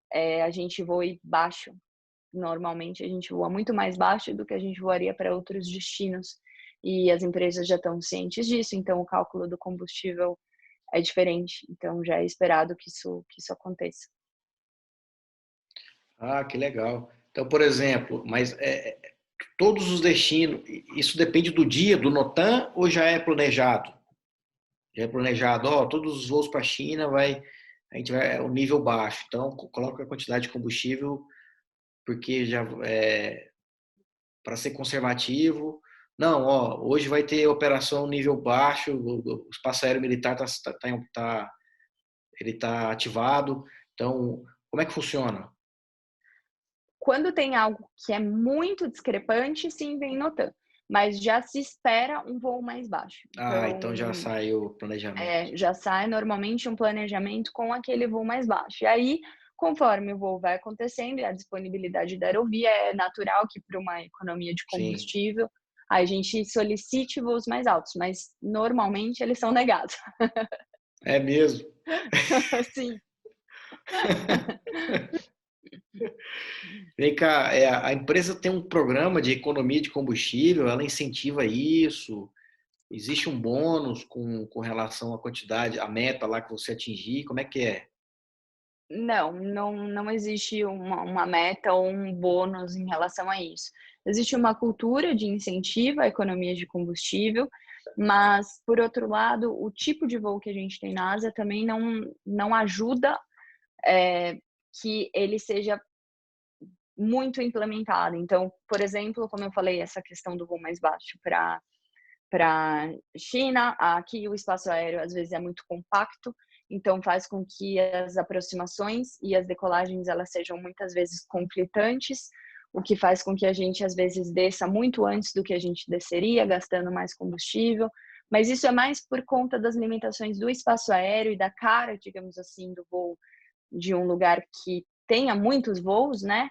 a gente voe baixo. Normalmente, a gente voa muito mais baixo do que a gente voaria para outros destinos. E as empresas já estão cientes disso, então o cálculo do combustível é diferente. Então, já é esperado que isso aconteça. Ah, que legal. Então, por exemplo, mas todos os destinos, isso depende do dia, do NOTAM, ou já é planejado? Já é planejado, ó, todos os voos para a China a gente vai o nível baixo. Então, coloca a quantidade de combustível, porque já para ser conservativo. Não, ó, hoje vai ter operação nível baixo, o espaço aéreo militar ele tá ativado. Então, como é que funciona? Quando tem algo que é muito discrepante, sim, vem notando, mas já se espera um voo mais baixo. Ah, então já Então, saiu o planejamento. já sai normalmente um planejamento com aquele voo mais baixo. E aí, conforme o voo vai acontecendo e a disponibilidade da aerovia, é natural que para uma economia de Sim, combustível a gente solicite voos mais altos, mas normalmente eles são negados. é mesmo. Sim. Vem cá, a empresa tem um programa de economia de combustível, ela incentiva isso. Existe um bônus com relação à quantidade, à meta lá que você atingir? Como é que é? Não existe uma meta ou um bônus em relação a isso. Existe uma cultura de incentivo à economia de combustível, mas, por outro lado, o tipo de voo que a gente tem na Ásia também não ajuda que ele seja muito implementado. Então, por exemplo, como eu falei, essa questão do voo mais baixo para China, aqui o espaço aéreo às vezes é muito compacto, então faz com que as aproximações e as decolagens elas sejam muitas vezes conflitantes, o que faz com que a gente às vezes desça muito antes do que a gente desceria, gastando mais combustível. Mas isso é mais por conta das limitações do espaço aéreo e da cara, digamos assim, do voo de um lugar que tenha muitos voos, né?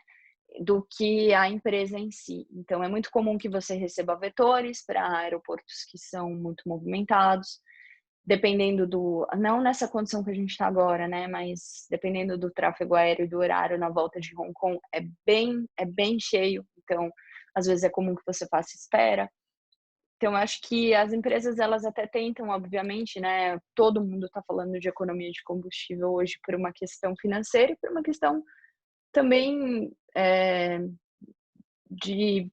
Do que a empresa em si. Então, é muito comum que você receba vetores para aeroportos que são muito movimentados, dependendo não nessa condição que a gente está agora, né? Mas dependendo do tráfego aéreo e do horário na volta de Hong Kong, é bem cheio. Então, às vezes é comum que você faça espera. Então, acho que as empresas, elas até tentam, obviamente, né? Todo mundo está falando de economia de combustível hoje por uma questão financeira e por uma questão também de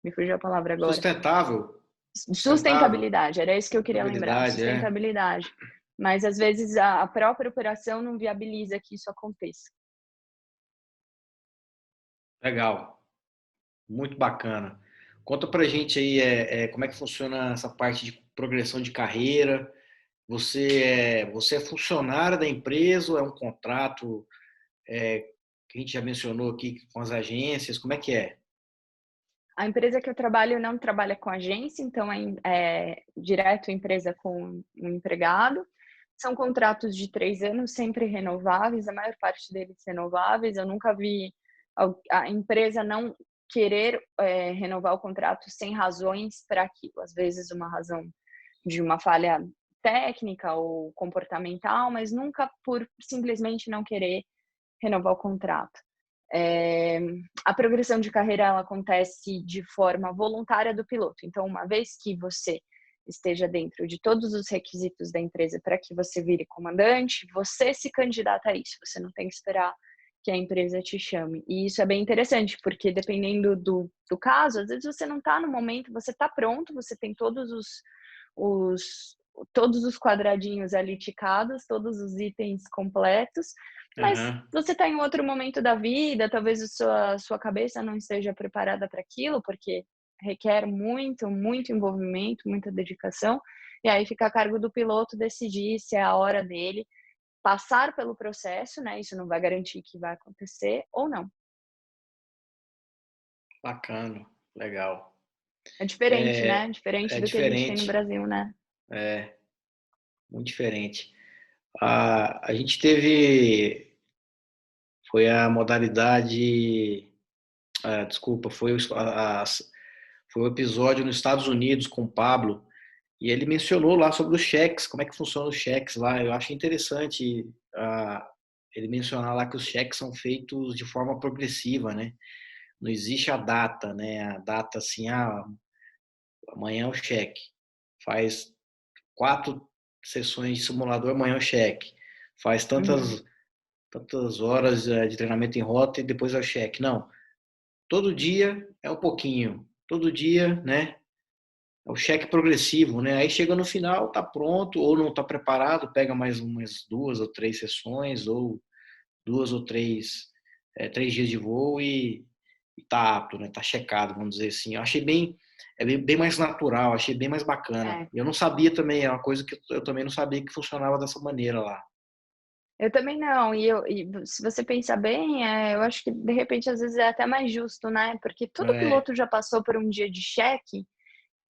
me fugiu a palavra agora. Sustentável? Sustentável? Sustentabilidade, era isso que eu queria lembrar, Sustentabilidade, é. sustentabilidade. Mas às vezes a própria operação não viabiliza que isso aconteça. Legal. Muito bacana. Conta pra gente aí como é que funciona essa parte de progressão de carreira. Você é funcionário da empresa ou é um contrato que a gente já mencionou aqui com as agências? Como é que é? A empresa que eu trabalho não trabalha com agência, então é direto empresa com um empregado. São contratos de 3 anos, sempre renováveis, a maior parte deles renováveis. Eu nunca vi a empresa não querer renovar o contrato sem razões para aquilo. Às vezes uma razão de uma falha técnica ou comportamental, mas nunca por simplesmente não querer renovar o contrato. A progressão de carreira ela acontece de forma voluntária do piloto. Então, uma vez que você esteja dentro de todos os requisitos da empresa para que você vire comandante, você se candidata a isso. Você não tem que esperar que a empresa te chame. E isso é bem interessante, porque dependendo do caso, às vezes você não está no momento, você está pronto, você tem todos os quadradinhos ali ticados, todos os itens completos, mas Aham. você está em outro momento da vida, talvez a sua cabeça não esteja preparada para aquilo, porque requer muito, muito envolvimento, muita dedicação, e aí fica a cargo do piloto decidir se é a hora dele passar pelo processo, né? Isso não vai garantir que vai acontecer ou não. Bacana, legal. É diferente, né? Diferente É do que a gente tem no diferente, Brasil, né? é muito diferente. A gente teve, foi a modalidade, desculpa, foi o episódio nos Estados Unidos com o Pablo, e ele mencionou lá sobre os cheques, como é que funcionam os cheques lá. Eu achei interessante ele mencionar lá que os cheques são feitos de forma progressiva, né? Não existe a data, né? A data assim, amanhã é o cheque. Faz 4 sessões de simulador, amanhã é o cheque. Faz Uhum. tantas horas de treinamento em rota e depois é o cheque. Não, todo dia é um pouquinho. Todo dia, né? É o cheque progressivo, né? Aí chega no final, tá pronto, ou não tá preparado, pega mais umas 2 ou 3 sessões, ou 2 ou 3, 3 dias de voo e tá apto, né? Tá checado, vamos dizer assim. Eu achei bem mais natural, achei bem mais bacana. É. Eu não sabia também, é uma coisa que eu também não sabia que funcionava dessa maneira lá. Eu também não, e se você pensar bem, eu acho que de repente às vezes é até mais justo, né? Porque todo É, piloto já passou por um dia de cheque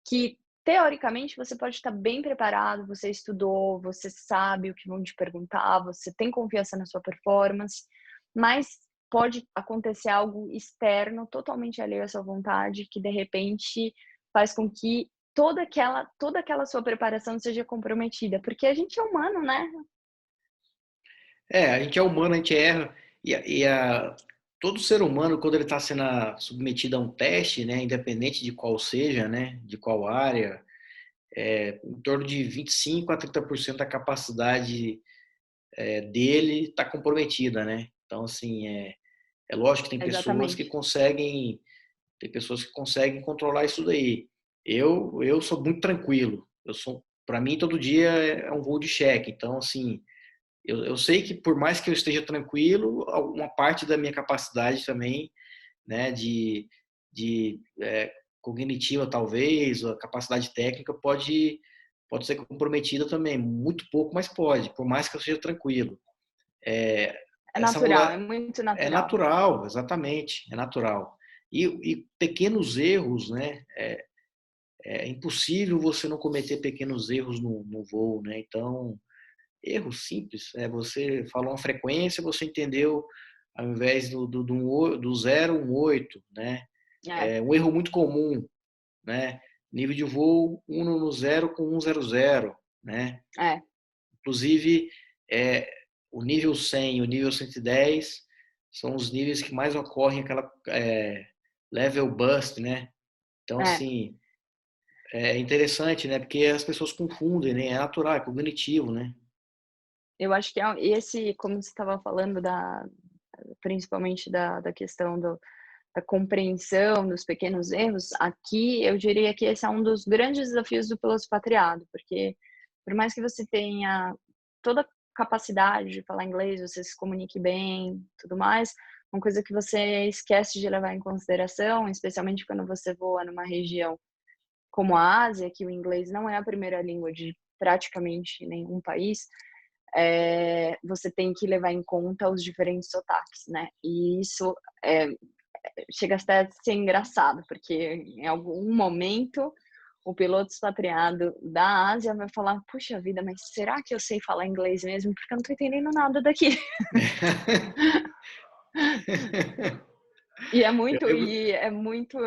que teoricamente você pode estar bem preparado, você estudou, você sabe o que vão te perguntar, você tem confiança na sua performance, mas pode acontecer algo externo, totalmente alheio à sua vontade, que de repente faz com que toda aquela sua preparação seja comprometida, porque a gente é humano, né? a gente é humano, a gente erra. Todo ser humano, quando ele está sendo submetido a um teste, né, independente de qual seja, né, de qual área, em torno de 25 a 30% da capacidade dele está comprometida, né? Então, assim, é lógico que Exatamente. tem pessoas que conseguem controlar isso daí. Eu sou muito tranquilo. Para mim, todo dia é um voo de cheque. Então, assim, eu sei que por mais que eu esteja tranquilo, alguma parte da minha capacidade também, né, de cognitiva talvez, a capacidade técnica pode ser comprometida também, muito pouco, mas pode, por mais que eu seja tranquilo. É, É essa natural, é muda muito é natural. natural, exatamente, é natural. E pequenos erros, né? É impossível você não cometer pequenos erros no voo, né? Então, erros simples. Você falou uma frequência, você entendeu ao invés do 0, um 8, né? É, É um erro muito comum, né? Nível de voo 1 no 0 com 100, né? é, Inclusive, é, o nível 100 e o nível 110 são os níveis que mais ocorrem aquela level bust, né? Então, é. assim, é interessante, né? Porque as pessoas confundem, né? É natural, é cognitivo, né? Eu acho que esse, como você estava falando, principalmente da questão da compreensão dos pequenos erros, aqui eu diria que esse é um dos grandes desafios do piloto expatriado, porque por mais que você tenha toda a capacidade de falar inglês, você se comunique bem, tudo mais, uma coisa que você esquece de levar em consideração, especialmente quando você voa numa região como a Ásia, que o inglês não é a primeira língua de praticamente nenhum país, você tem que levar em conta os diferentes sotaques, né? E isso chega até a ser engraçado, porque em algum momento o piloto expatriado da Ásia vai falar: puxa vida, mas será que eu sei falar inglês mesmo? Porque eu não tô entendendo nada daqui. E é Eu muito lembro. e é muito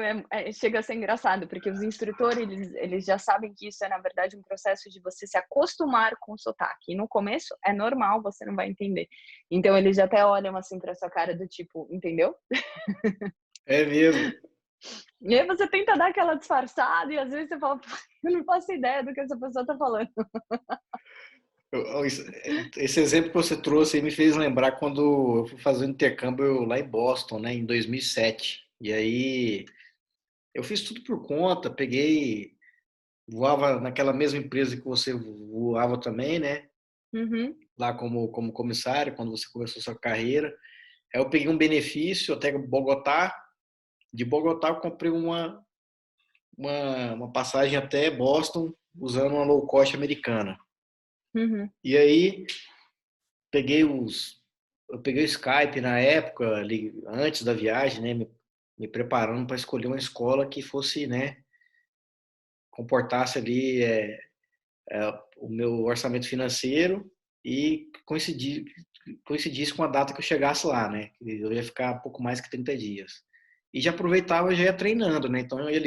chega a ser engraçado, porque os instrutores, eles já sabem que isso é, na verdade, um processo de você se acostumar com o sotaque. E no começo é normal, você não vai entender. Então eles já até olham, assim, pra sua cara do tipo: "Entendeu?". É mesmo. E aí você tenta dar aquela disfarçada e às vezes você fala: "Eu não faço ideia do que essa pessoa tá falando". Esse exemplo que você trouxe aí me fez lembrar quando eu fui fazer um intercâmbio lá em Boston, né, em 2007. E aí eu fiz tudo por conta, peguei, voava naquela mesma empresa que você voava também, né? Uhum, Lá como comissário, quando você começou sua carreira. Aí eu peguei um benefício até Bogotá. De Bogotá eu comprei uma passagem até Boston usando uma low cost americana. uhum, E aí peguei os eu peguei o Skype na época, ali, antes da viagem, né, me preparando para escolher uma escola que fosse, né, comportasse ali o meu orçamento financeiro e coincidisse com a data que eu chegasse lá, né? Eu ia ficar pouco mais que 30 dias. E já aproveitava e já ia treinando, né? Então eu ia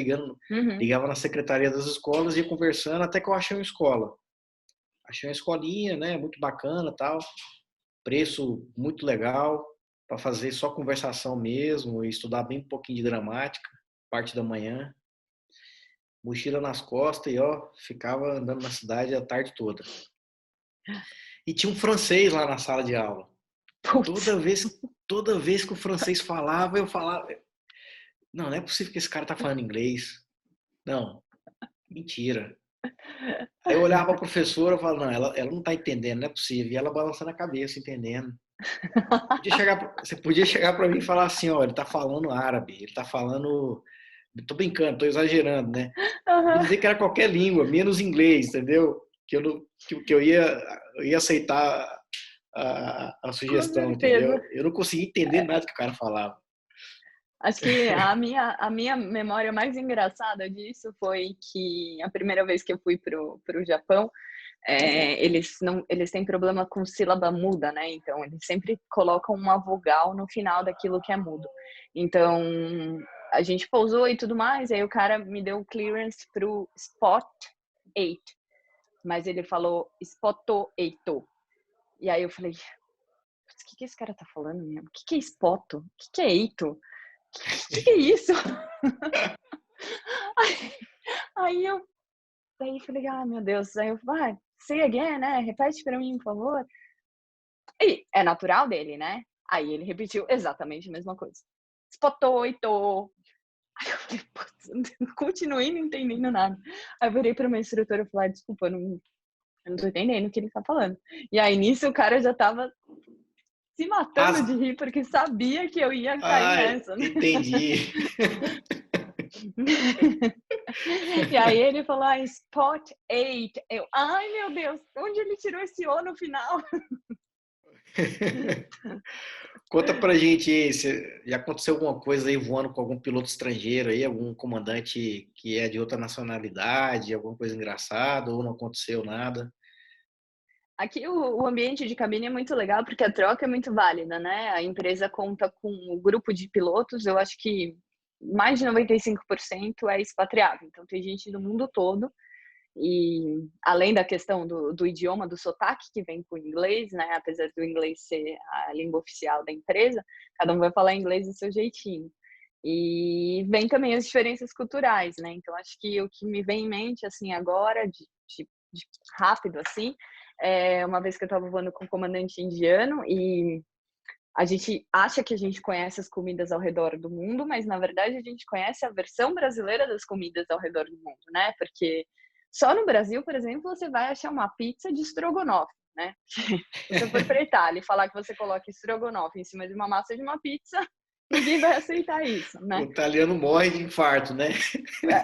uhum. ligava na secretaria das escolas, ia conversando até que eu achei uma escola. Achei uma escolinha, né? Muito bacana, tal, preço muito legal para fazer só conversação mesmo e estudar bem um pouquinho de gramática, parte da manhã, mochila nas costas e ó, ficava andando na cidade a tarde toda. E tinha um francês lá na sala de aula. Putz. Toda vez que o francês falava, eu falava, não é possível que esse cara tá falando inglês. Não, mentira. Aí eu olhava para a professora e falava, não, ela não tá entendendo, não é possível. E ela balançando a cabeça, entendendo. Você podia chegar para mim e falar assim, ó, ele tá falando árabe, ele tá falando, tô brincando, tô exagerando, né? Me Aham. dizer que era qualquer língua, menos inglês, entendeu? Que eu, não, que eu ia aceitar a Com sugestão, certeza. entendeu? Eu não conseguia entender nada que o cara falava. Acho que a minha memória mais engraçada disso foi que a primeira vez que eu fui pro Japão, eles têm problema com sílaba muda, né, então eles sempre colocam uma vogal no final daquilo que é mudo. Então, a gente pousou e tudo mais, aí o cara me deu clearance pro spot 8, mas ele falou "Spoto eito". E aí eu falei: "Putz, que esse cara tá falando mesmo? Que é spoto? Que é eito? Que é isso?" Aí eu Daí falei: "Ah, meu Deus". Aí eu: "Vai, say again, né, repete pra mim, por favor". E é natural dele, né. Aí ele repetiu exatamente a mesma coisa. "Spotoito". Aí eu falei: "Putz", continuei não entendendo nada. Aí eu virei pra minha instrutora e falei: "Ah, desculpa, eu não tô entendendo o que ele tá falando". E aí nisso o cara já estava se matando de Ah, rir, porque sabia que eu ia cair nessa, né. entendi. E aí ele falou: "Ah, spot 8". Eu: "Ai, meu Deus, onde ele tirou esse "o" no final?". Conta pra gente aí, se já aconteceu alguma coisa aí voando com algum piloto estrangeiro aí, algum comandante que é de outra nacionalidade, alguma coisa engraçada, ou não aconteceu nada? Aqui o ambiente de cabine é muito legal, porque a troca é muito válida, né, a empresa conta com o grupo de pilotos, eu acho que mais de 95% é expatriado, então tem gente do mundo todo, e além da questão do idioma, do sotaque que vem com o inglês, né, apesar do inglês ser a língua oficial da empresa, cada um vai falar inglês do seu jeitinho. E vem também as diferenças culturais, né, então acho que o que me vem em mente, assim, agora de rápido, assim, uma vez que eu estava voando com um comandante indiano e a gente acha que a gente conhece as comidas ao redor do mundo, mas na verdade a gente conhece a versão brasileira das comidas ao redor do mundo, né? Porque só no Brasil, por exemplo, você vai achar uma pizza de estrogonofe, né? Se você for para a Itália e falar que você coloca estrogonofe em cima de uma massa de uma pizza, ninguém vai aceitar isso, O né? italiano morre de infarto, né?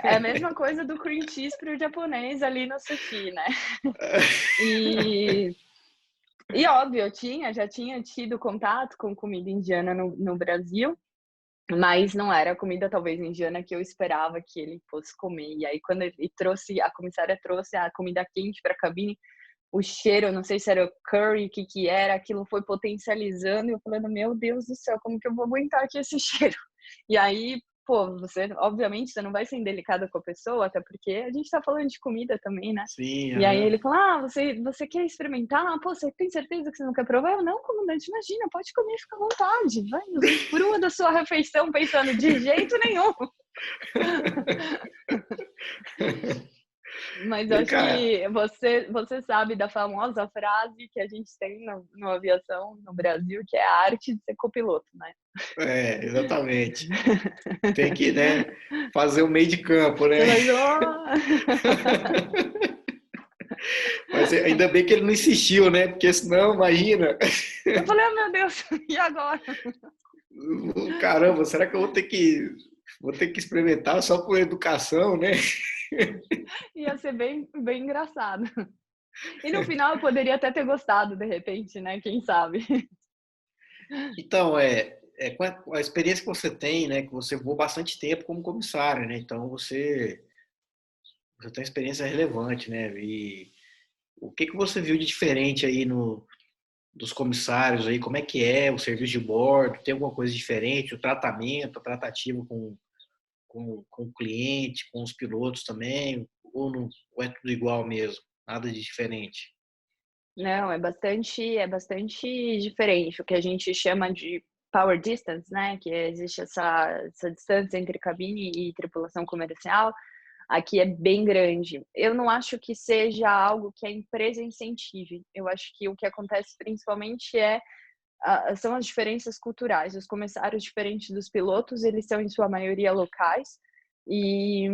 É a mesma coisa do cream cheese para o japonês ali no sushi, né? E óbvio, já tinha tido contato com comida indiana no Brasil, mas não era a comida talvez indiana que eu esperava que ele fosse comer. E aí quando ele trouxe a comissária trouxe a comida quente pra cabine, o cheiro, não sei se era curry, o que que era, aquilo foi potencializando e eu falando: "Meu Deus do céu, como que eu vou aguentar aqui esse cheiro?". E aí, pô, você, obviamente, você não vai ser indelicada com a pessoa, até porque a gente tá falando de comida também, né? Sim, E aí aham. ele fala, você quer experimentar? Pô, você tem certeza que você não quer provar? Eu, não, comandante, imagina, pode comer, fica à vontade. Vai, usufrua da sua refeição pensando, de jeito nenhum. Mas Vem acho cá. que você sabe da famosa frase que a gente tem no aviação no Brasil, que é a arte de ser copiloto, né? É, exatamente. Tem que, né, fazer o meio de campo, Você né? vai, oh! Mas ainda bem que ele não insistiu, né? Porque senão, imagina, Eu falei, oh, meu Deus, e agora? caramba, será que eu vou ter que experimentar só por educação, né? Ia ser bem engraçado. E no final eu poderia até ter gostado, de repente, né? Quem sabe? Então, com a experiência que você tem, né, que você voou bastante tempo como comissário, né? Então você tem uma experiência relevante, né? E o que que você viu de diferente aí no dos comissários aí? Como é que é o serviço de bordo? Tem alguma coisa diferente? O tratamento, a tratativa com o cliente, com os pilotos também? Ou, não, ou é tudo igual mesmo? Nada de diferente? Não, é bastante diferente. O que a gente chama de power distance, né? Que existe essa distância entre cabine e tripulação comercial. Aqui é bem grande. Eu não acho que seja algo que a empresa incentive. Eu acho que o que acontece principalmente são as diferenças culturais. Os comissários diferentes dos pilotos, eles são em sua maioria locais e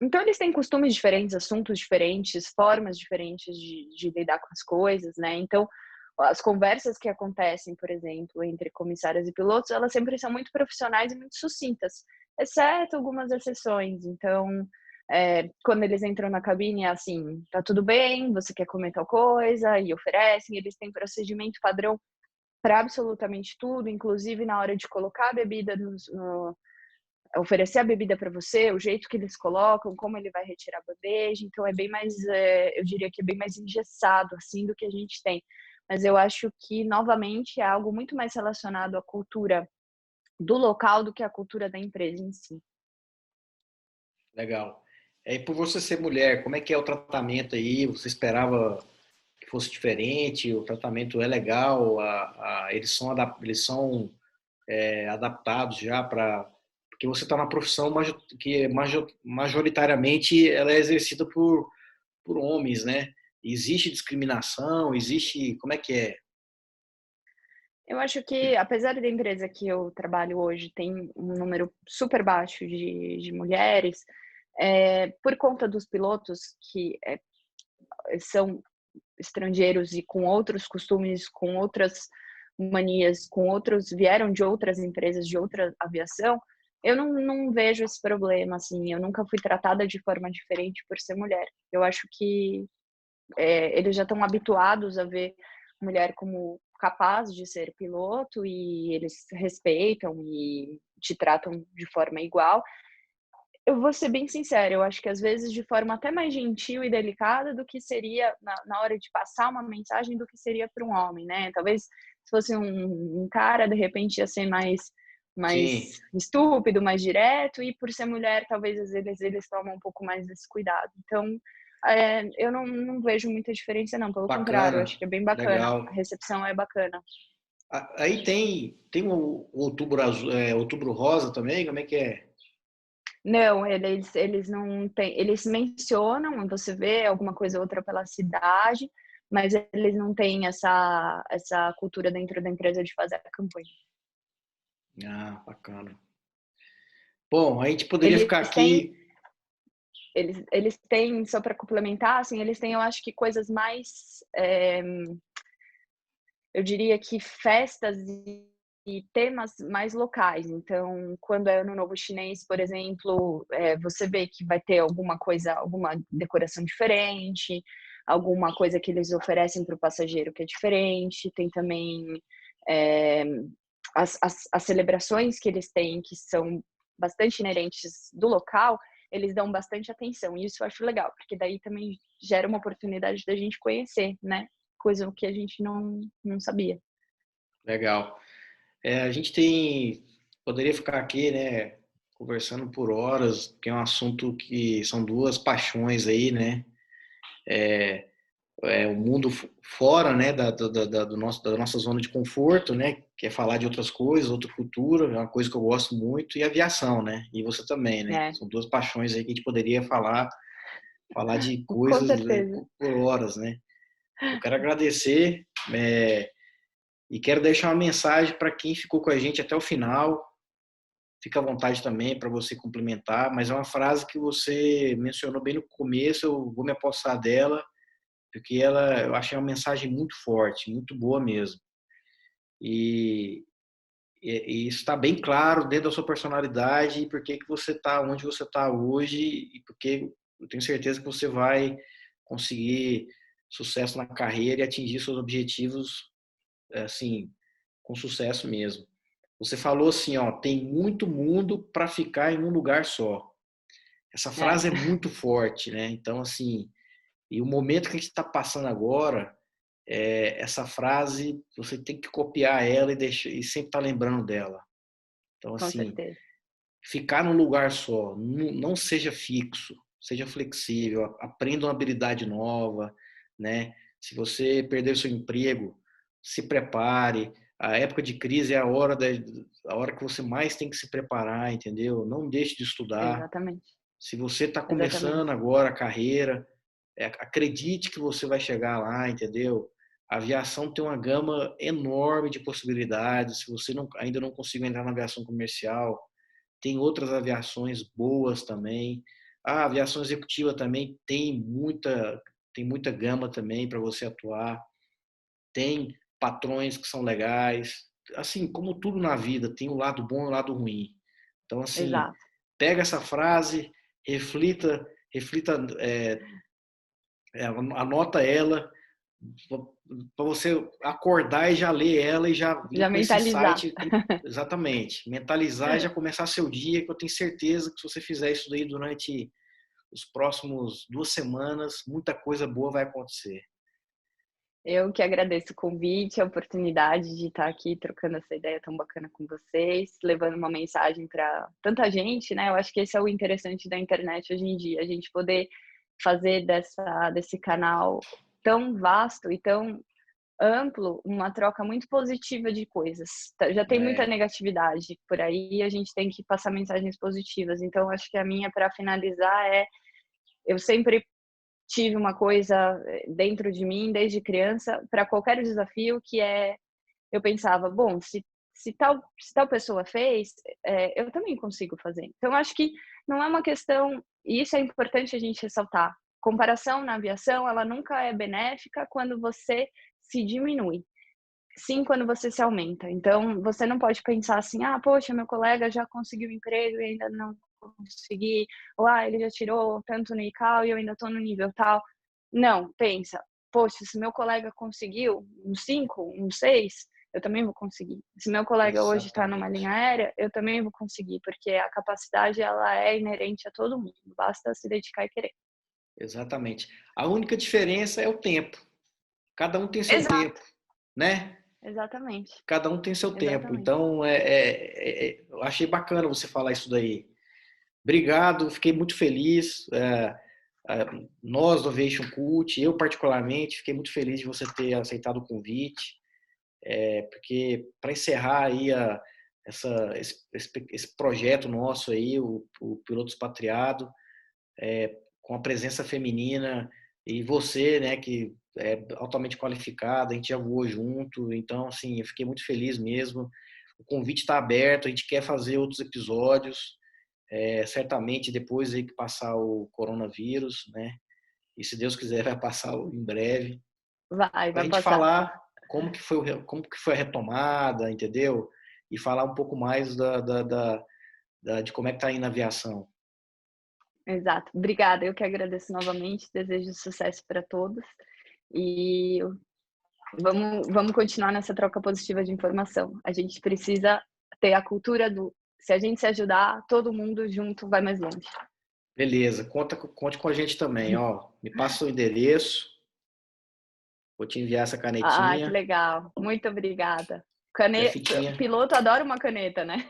então eles têm costumes diferentes, assuntos diferentes, formas diferentes de lidar com as coisas, né? Então as conversas que acontecem, por exemplo, entre comissários e pilotos, elas sempre são muito profissionais e muito sucintas, exceto algumas exceções. Então quando eles entram na cabine é assim, tá tudo bem, você quer comer tal coisa, e oferecem, eles têm procedimento padrão para absolutamente tudo, inclusive na hora de colocar a bebida oferecer a bebida para você, o jeito que eles colocam, como ele vai retirar a bandeja, então é bem mais, eu diria que é bem mais engessado assim do que a gente tem. Mas eu acho que novamente é algo muito mais relacionado à cultura do local do que à cultura da empresa em si. Legal. E por você ser mulher, como é que é o tratamento aí? Você esperava que fosse diferente? O tratamento é legal? Eles são adaptados já para porque você está na profissão que majoritariamente ela é exercida por homens, né? Existe discriminação? Existe como é que é? Eu acho que, apesar da empresa que eu trabalho hoje tem um número super baixo de mulheres, por conta dos pilotos que são estrangeiros e com outros costumes, com outras manias, com outros vieram de outras empresas, de outra aviação, eu não vejo esse problema, assim, eu nunca fui tratada de forma diferente por ser mulher. Eu acho que eles já estão habituados a ver mulher como capaz de ser piloto e eles respeitam e te tratam de forma igual. Eu vou ser bem sincera, eu acho que às vezes de forma até mais gentil e delicada do que seria na hora de passar uma mensagem do que seria para um homem, né? Talvez se fosse um cara, de repente ia ser mais Sim, estúpido, mais direto, e por ser mulher, talvez às vezes eles tomam um pouco mais desse cuidado. Então, eu não vejo muita diferença, não. Pelo contrário, eu acho bacana, que é bem bacana. A legal. recepção é bacana. Aí tem o outubro azul, outubro rosa também, como é que é? Não, eles não têm, eles mencionam, você vê alguma coisa ou outra pela cidade, mas eles não têm essa cultura dentro da empresa de fazer a campanha. Ah, bacana. Bom, a gente poderia Eles ficar têm aqui. eles têm, só para complementar, assim, eles têm, eu acho que coisas mais, eu diria que festas e temas mais locais. Então, quando é Ano Novo Chinês, por exemplo, você vê que vai ter alguma coisa, alguma decoração diferente, alguma coisa que eles oferecem para o passageiro que é diferente. Tem também é, as celebrações que eles têm, que são bastante inerentes do local, eles dão bastante atenção. E isso eu acho legal, porque daí também gera uma oportunidade da gente conhecer, né? Coisa que a gente não sabia. Legal. A gente tem poderia ficar aqui, né, conversando por horas, porque é um assunto que são duas paixões aí, né? O mundo fora, né, da nossa zona de conforto, né, que é falar de outras coisas, outra cultura, é uma coisa que eu gosto muito, e aviação, né? E você também, né? É, São duas paixões aí que a gente poderia falar de com coisas, né, certeza. por horas, né? Eu quero agradecer, e quero deixar uma mensagem para quem ficou com a gente até o final. Fica à vontade também para você complementar, mas é uma frase que você mencionou bem no começo, eu vou me apossar dela, porque eu achei uma mensagem muito forte, muito boa mesmo. E, e isso está bem claro dentro da sua personalidade e por que que você está onde você está hoje e porque eu tenho certeza que você vai conseguir sucesso na carreira e atingir seus objetivos assim com sucesso mesmo. Você falou assim, ó, tem muito mundo para ficar em um lugar só. Essa É, frase é muito forte, né? Então, assim, e o momento que a gente está passando agora, essa frase, você tem que copiar ela e sempre estar lembrando dela. Então, com assim, certeza. ficar num lugar só, não seja fixo, seja flexível, aprenda uma habilidade nova, né? Se você perder seu emprego, se prepare. A época de crise é a hora que você mais tem que se preparar, entendeu? Não deixe de estudar. Exatamente. Se você está Exatamente. começando agora a carreira, acredite que você vai chegar lá, entendeu? A aviação tem uma gama enorme de possibilidades. Se você ainda não conseguiu entrar na aviação comercial, tem outras aviações boas também. A aviação executiva também tem muita gama também para você atuar. Tem patrões que são legais. Assim, como tudo na vida, tem o lado bom e o lado ruim. Então, assim, Exato. pega essa frase, reflita, anota ela para você acordar e já ler ela e já vir Já com esse mentalizar. insight, exatamente, mentalizar e já começar seu dia, que eu tenho certeza que se você fizer isso daí durante os próximos 2 semanas, muita coisa boa vai acontecer. Eu que agradeço o convite, a oportunidade de estar aqui trocando essa ideia tão bacana com vocês, levando uma mensagem para tanta gente, né? Eu acho que esse é o interessante da internet hoje em dia, a gente poder fazer desse canal tão vasto e tão amplo uma troca muito positiva de coisas. Já tem muita É, negatividade por aí, a gente tem que passar mensagens positivas. Então, acho que a minha, para finalizar, eu sempre tive uma coisa dentro de mim desde criança para qualquer desafio que eu pensava, bom, se tal pessoa fez, eu também consigo fazer. Então acho que não é uma questão, e isso é importante a gente ressaltar. Comparação na aviação, ela nunca é benéfica quando você se diminui, sim quando você se aumenta. Então você não pode pensar assim, ah, poxa, meu colega já conseguiu emprego e ainda não consegui, ou ah, ele já tirou tanto no ICAO e eu ainda estou no nível tal. Não, pensa, poxa, se meu colega conseguiu um 5, um 6, eu também vou conseguir. Se meu colega hoje está numa linha exatamente. aérea, eu também vou conseguir, porque a capacidade ela é inerente a todo mundo, basta se dedicar e querer. Exatamente. A única diferença é o tempo. Cada um tem seu tempo, Exato, né? exatamente, Cada um tem seu tempo. exatamente. Então, eu achei bacana você falar isso daí. Obrigado, fiquei muito feliz. Nós do Aviation Cult, eu particularmente, fiquei muito feliz de você ter aceitado o convite, porque para encerrar aí esse projeto nosso aí, o Piloto Expatriado, com a presença feminina e você, né, que é altamente qualificada, a gente já voou junto, então, assim, eu fiquei muito feliz mesmo. O convite está aberto, a gente quer fazer outros episódios, certamente depois aí que passar o coronavírus, né, e se Deus quiser vai passar em breve, para a Vai gente passar. falar como que foi a retomada, entendeu? E falar um pouco mais de como é que está aí na aviação. Exato. Obrigada, eu que agradeço novamente, desejo sucesso para todos e vamos continuar nessa troca positiva de informação. A gente precisa ter a cultura do se a gente se ajudar, todo mundo junto vai mais longe. Beleza, conte com a gente também, ó. Me passa o endereço, vou te enviar essa Ah, que canetinha. legal. Muito obrigada. E a fitinha, Piloto adora uma caneta, né?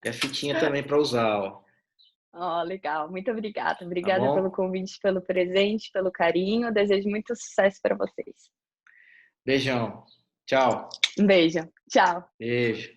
e a fitinha também para usar, ó. Ó, legal. Muito obrigada. Tá Obrigada pelo bom? convite, pelo presente, pelo carinho. Desejo muito sucesso para vocês. Beijão. Tchau. Um beijo. Tchau. Beijo.